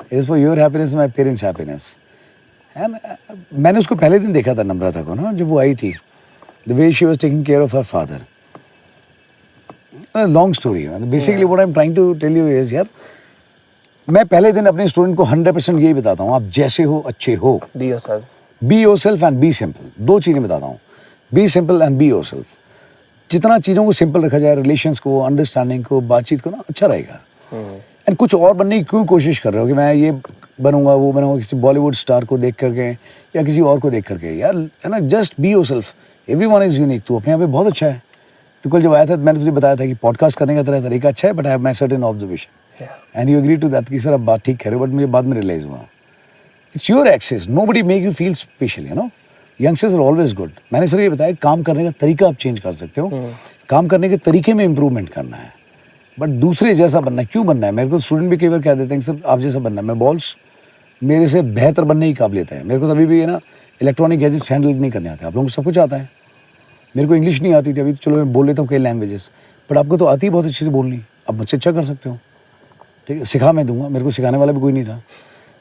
It is for your happiness, my parents happiness. And मैंने उसको पहले दिन देखा था नम्रता को ना, जब वो आई थी, the way she was taking care of her father. Long story. Basically what I am trying to tell you is यार, मैं पहले दिन अपने स्टूडेंट को 100% यही बताता हूँ, आप जैसे हो अच्छे हो. Be yourself. Be yourself and be simple. 2 चीज़ें बताता हूँ. Be simple and be yourself. जितना चीज़ों को सिंपल रखा जाए, रिलेशंस को, अंडरस्टैंडिंग को, बातचीत को ना, अच्छा रहेगा. एंड कुछ और बनने की क्यों कोशिश कर रहे हो कि मैं ये बनूंगा वो बनूंगा किसी बॉलीवुड स्टार को देख करके या किसी और को देख करके. यार है ना, just be yourself. Everyone is unique. तू अपने आप में बहुत अच्छा है. तो कल जब आया था मैंने तुझे बताया था कि पॉडकास्ट करने का तेरा तरीका अच्छा है, but I have my certain observation and you agree to that कि सर अब बात ठीक कह रहे हो. बट मुझे बाद में रियलाइज हुआ it's your excess. Nobody make you feel special, you know. Youngsters are always good. मैंने सर ये बताया काम करने का तरीका आप चेंज कर सकते हो. काम करने के तरीके में इंप्रूवमेंट करना है, बट दूसरे जैसा बनना है. क्यों बनना है? मेरे को स्टूडेंट भी कई बार कह देते हैं सर आप जैसा बनना है. मैं बॉल्स मेरे से बेहतर बनने की काबिलियत है. मेरे को तभी भी है ना इलेक्ट्रॉनिक गैजेट्स हैंडल नहीं करने आते. आप लोगों को सब कुछ आता है. मेरे को इंग्लिश नहीं आती थी, अभी तो चलो मैं बोल लेता हूँ कई लैंग्वेजेस, बट आपको तो आती है बहुत अच्छे से बोलनी. आप मुझसे अच्छा कर सकते हो, ठीक है. सिखा मैं दूंगा, मेरे को सिखाने वाला भी कोई नहीं था.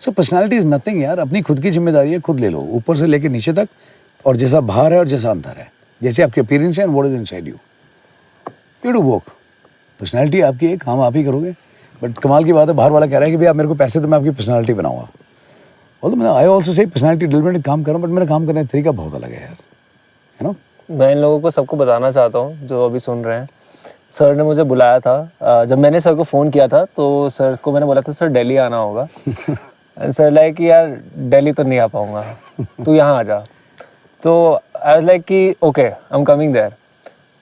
सो पर्सनैलिटी इज़ नथिंग यार. अपनी खुद की जिम्मेदारी है, खुद ले लो ऊपर से लेकर नीचे तक. और जैसा बाहर है और जैसा अंदर है, जैसे आपके अपीयरेंस है and what is inside you, you do work. Personality आपकी है, काम आप ही करोगे. बट कमाल की बात है, बाहर वाला कह रहा है कि भाई आप मेरे को पैसे तो मैं आपकी पर्सनैलिटी बनाऊंगा. और तो मैं I also say personality development काम करूँ, बट मेरा काम करने का तरीका बहुत अलग है यार, है ना. मैं इन लोगों को सबको बताना चाहता हूँ जो अभी सुन रहे हैं. सर ने मुझे बुलाया था. जब मैंने सर को फ़ोन किया था तो सर को मैंने बोला था सर दिल्ली आना होगा. एंड सर लाइक कि यार दिल्ली तो नहीं आ पाऊँगा, तू यहाँ आ जा. तो आई वाज लाइक कि okay I am coming there.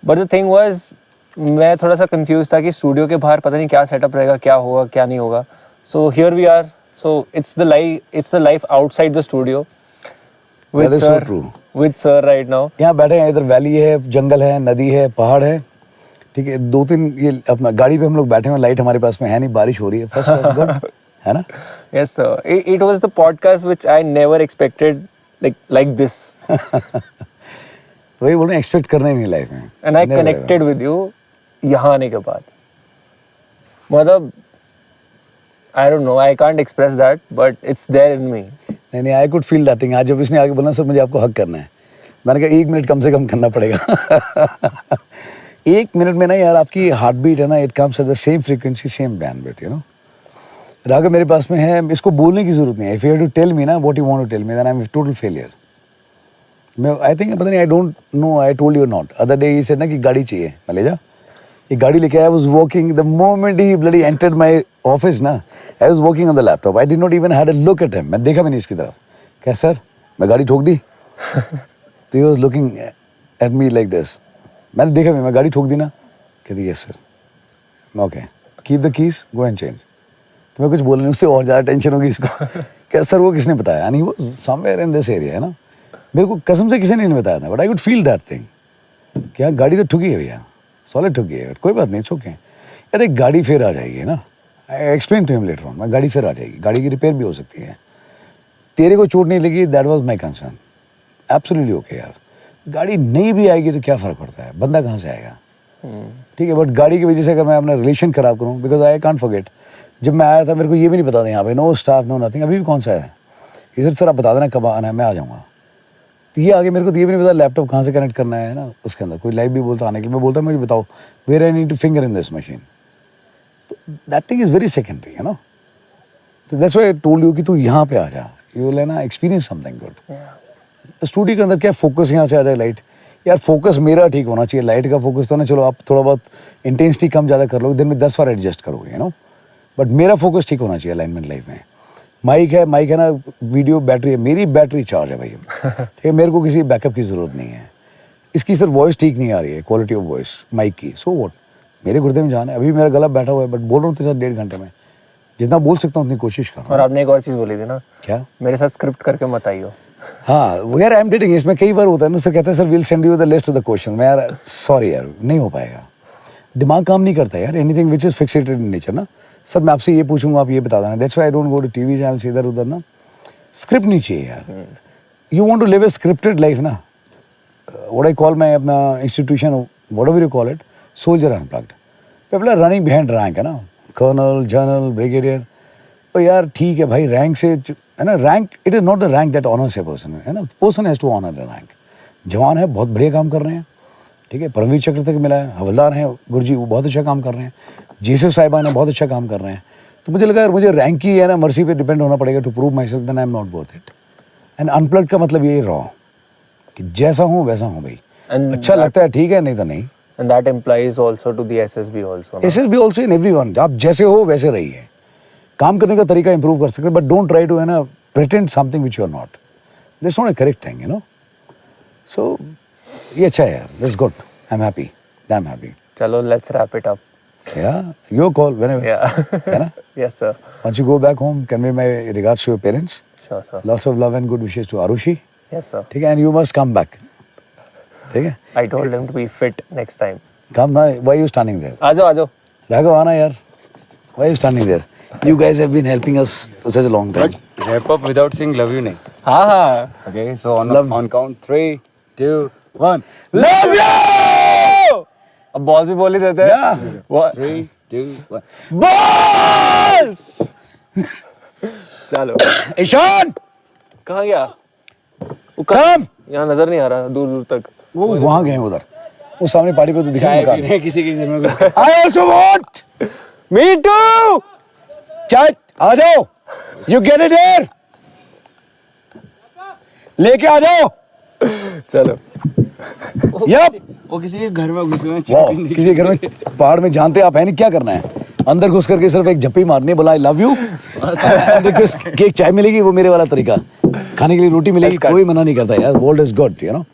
But the thing was मैं थोड़ा सा कंफ्यूज था कि स्टूडियो के बाहर पता नहीं क्या सेटअप रहेगा, क्या होगा क्या नहीं होगा. So here we are. So it's the life outside the studio with sir right now. यहाँ बैठे हैं, इधर वैली है, जंगल है, नदी है, पहाड़ है, ठीक है. 2-3 ये अपना गाड़ी पे हम लोग बैठे हैं, लाइट हमारे पास में है नहीं, बारिश हो रही है. फर्स्ट गुड है ना. Yes sir. It was the podcast which I never expected like this. वही बोल रहे हैं, एक्सपेक्ट करना ही नहीं लाइफ में. And I connected with you यहाँ आने के बाद. मतलब I don't know, I can't express that, but it's there in me. नहीं I could feel that thing. आज जब इसने आगे बोला सर मुझे आपको हक करना है, मैंने कहा 1 मिनट कम से कम करना पड़ेगा. 1 मिनट में ना यार आपकी हार्ट बीट है ना, it comes at the same frequency, same bandwidth, you know. Raghav मेरे पास में है, इसको बोलने की जरूरत नहीं है. If you have to tell me ना what you want to tell me, then I am total failure. मैं आई थिंक पता नहीं, I don't know I told you not other day he said ना कि गाड़ी चाहिए. मैं ले जा, ये गाड़ी लेके आया. I was working the moment he bloody entered my office ना, I was working on the laptop. I did not even had a look at him. मैं देखा भी नहीं इसकी तरफ. क्या सर मैं गाड़ी ठोक दी? तो he was looking at me like this. मैंने देखा भी, मैं गाड़ी ठोक दी ना. कहती yes sir. Okay, keep the keys, go and change. तो मैं कुछ बोल नहीं, उससे और ज़्यादा टेंशन होगी इसको। क्या सर वो किसने बताया, यानी वो समवेयर इन दिस एरिया है ना, मेरे को कसम से किसी ने नहीं बताया था, but I could feel that thing. क्या गाड़ी तो ठुकी है भैया, सॉलिड ठुकी है, कोई बात नहीं, ओके यार, एक गाड़ी फिर आ जाएगी ना, I explain to him later on, मैं गाड़ी फिर आ जाएगी, गाड़ी की रिपेयर भी हो सकती है, तेरे को चोट नहीं लगी, that was my concern, absolutely okay यार। गाड़ी नहीं भी आएगी तो क्या फ़र्क पड़ता है, बंदा कहाँ से आएगा, ठीक है। बट गाड़ी की वजह से अगर मैं अपना रिलेशन ख़राब करूँ, बिकॉज आई कांट फॉरगेट, जब मैं आया था मेरे को ये भी नहीं पता था यहाँ पे, नो स्टाफ नो नथिंग, अभी भी कौन सा है, इधर सर आप बता देना कब आना है, मैं आ जाऊँगा। तो ये आगे मेरे को तो ये भी नहीं पता लैपटॉप कहाँ से कनेक्ट करना है ना, उसके अंदर कोई लाइव भी बोलता आने के लिए, मैं बोलता मुझे बताओ where I need to finger in this machine, तो that thing is very secondary, है ना। तो that's why I told you कि तू यहाँ पे आ जा, यू विल ना एक्सपीरियंस समथिंग गुड। स्टूडियो के अंदर क्या फोकस यहाँ से आ जाए, लाइट यार, फोकस मेरा ठीक होना चाहिए, लाइट का फोकस तो ना, चलो आप थोड़ा बहुत इंटेंसिटी कम ज़्यादा कर लोगे, दिन में 10 बार एडजस्ट करोगे, यू नो, बट मेरा फोकस ठीक होना चाहिए अलाइनमेंट लाइफ में। माइक है ना, वीडियो बैटरी है, मेरी बैटरी चार्ज है भाई, ठीक है, मेरे को किसी बैकअप की ज़रूरत नहीं है। इसकी सिर्फ वॉइस ठीक नहीं आ रही है, क्वालिटी ऑफ वॉइस माइक की, सो वॉट, मेरे गुर्दे में जान है, अभी मेरा गला बैठा हुआ है, बट बोल रहा हूँ तो 1.5 घंटे में जितना बोल सकता हूँ उतनी कोशिश कर रहा हूँ। और आपने एक और चीज़ बोली थी ना, क्या, मेरे साथ स्क्रिप्ट करके मत आइयो। हाँ वो यार, आई एम डेटिंग, इसमें कई बार होता है ना, उससे कहते हैं sir will send you the list of the question, मैं यार सॉरी यार नहीं हो पाएगा, दिमाग काम नहीं करता यार, anything which is fixated in nature ना, सर मैं आपसे ये पूछूंगा आप ये बता देना, that's why I don't go to TV channels इधर उधर ना, स्क्रिप्ट नहीं चाहिए यार, you want to live a scripted life ना, व्हाट आई कॉल माय अपना institution, whatever you call it, soldier unplugged, people are running behind rank, है ना, कर्नल जनरल ब्रिगेडियर, तो यार ठीक है भाई, रैंक से है ना, rank it is not the rank that honours a person, है ना, person has to honour the rank. जवान है, बहुत बढ़िया काम कर रहे हैं, ठीक है, परमवीर चक्र तक मिला है, हवलदार हैं गुरुजी, वो बहुत अच्छा काम कर रहे हैं, जेसफ साहिबान है बहुत अच्छा काम कर रहे हैं, तो मुझे लगा यार मुझे रैंक की है ना मर्सी पे डिपेंड होना पड़ेगा to prove myself, then I am not worth it. And unplugged का मतलब ये रॉ कि जैसा हूँ वैसा हूँ भाई, अच्छा लगता है ठीक है, नहीं तो नहीं। And that implies also to the SSB also. SSB also in everyone, आप जैसे हो वैसे रहिए, काम करने का तरीका इंप्रूव कर सकते हैं, बट डोंट ट्राई टू है ना pretend something which you are not, this not a correct thing, you know. So ये अच्छा है यार, that's good, I am happy, I am happy. चलो let's wrap it up. Yeah, your call whenever. Yeah. है ना? Yes sir. Once you go back home, convey my regards to your parents. Sure sir. Lots of love and good wishes to Arushi. Yes sir. ठीक है, and you must come back. ठीक है? I told him to be fit next time. Come now. Why are you standing there? आ जाओ। Raghav, आना यार. Why are you standing there? You guys have been helping us for such a long time. Wrap up without saying love you, nahi. हाँ हाँ. Okay, so Love- on count 3, 2, 1. Love you! अब बॉस भी बोल ही देते हैं. Yeah. What? 3, 2, 1. Boss! चलो. ईशान! कहाँ गया? वो Come! यहाँ नजर नहीं आ रहा दूर दूर तक. वो वहाँ गए हैं उधर. वो सामने पहाड़ी पे तो दिखा चाय पी मकान. रहे हैं किसी के घर में कुछ. I also want! Me too. चाय आ जाओ. You get it here. लेके आ जाओ. चलो. Yep. वो किसी के घर में घुसे हुए हैं चाय वाह, पीने के किसी के घर में पहाड़ में जानते आप है नहीं क्या करना है, अंदर घुस करके सिर्फ एक झप्पी मारनी है, बोला आई लव यू, केक चाय मिलेगी, वो मेरे वाला तरीका, खाने के लिए रोटी मिलेगी, कोई मना नहीं करता यार, world is good, you know.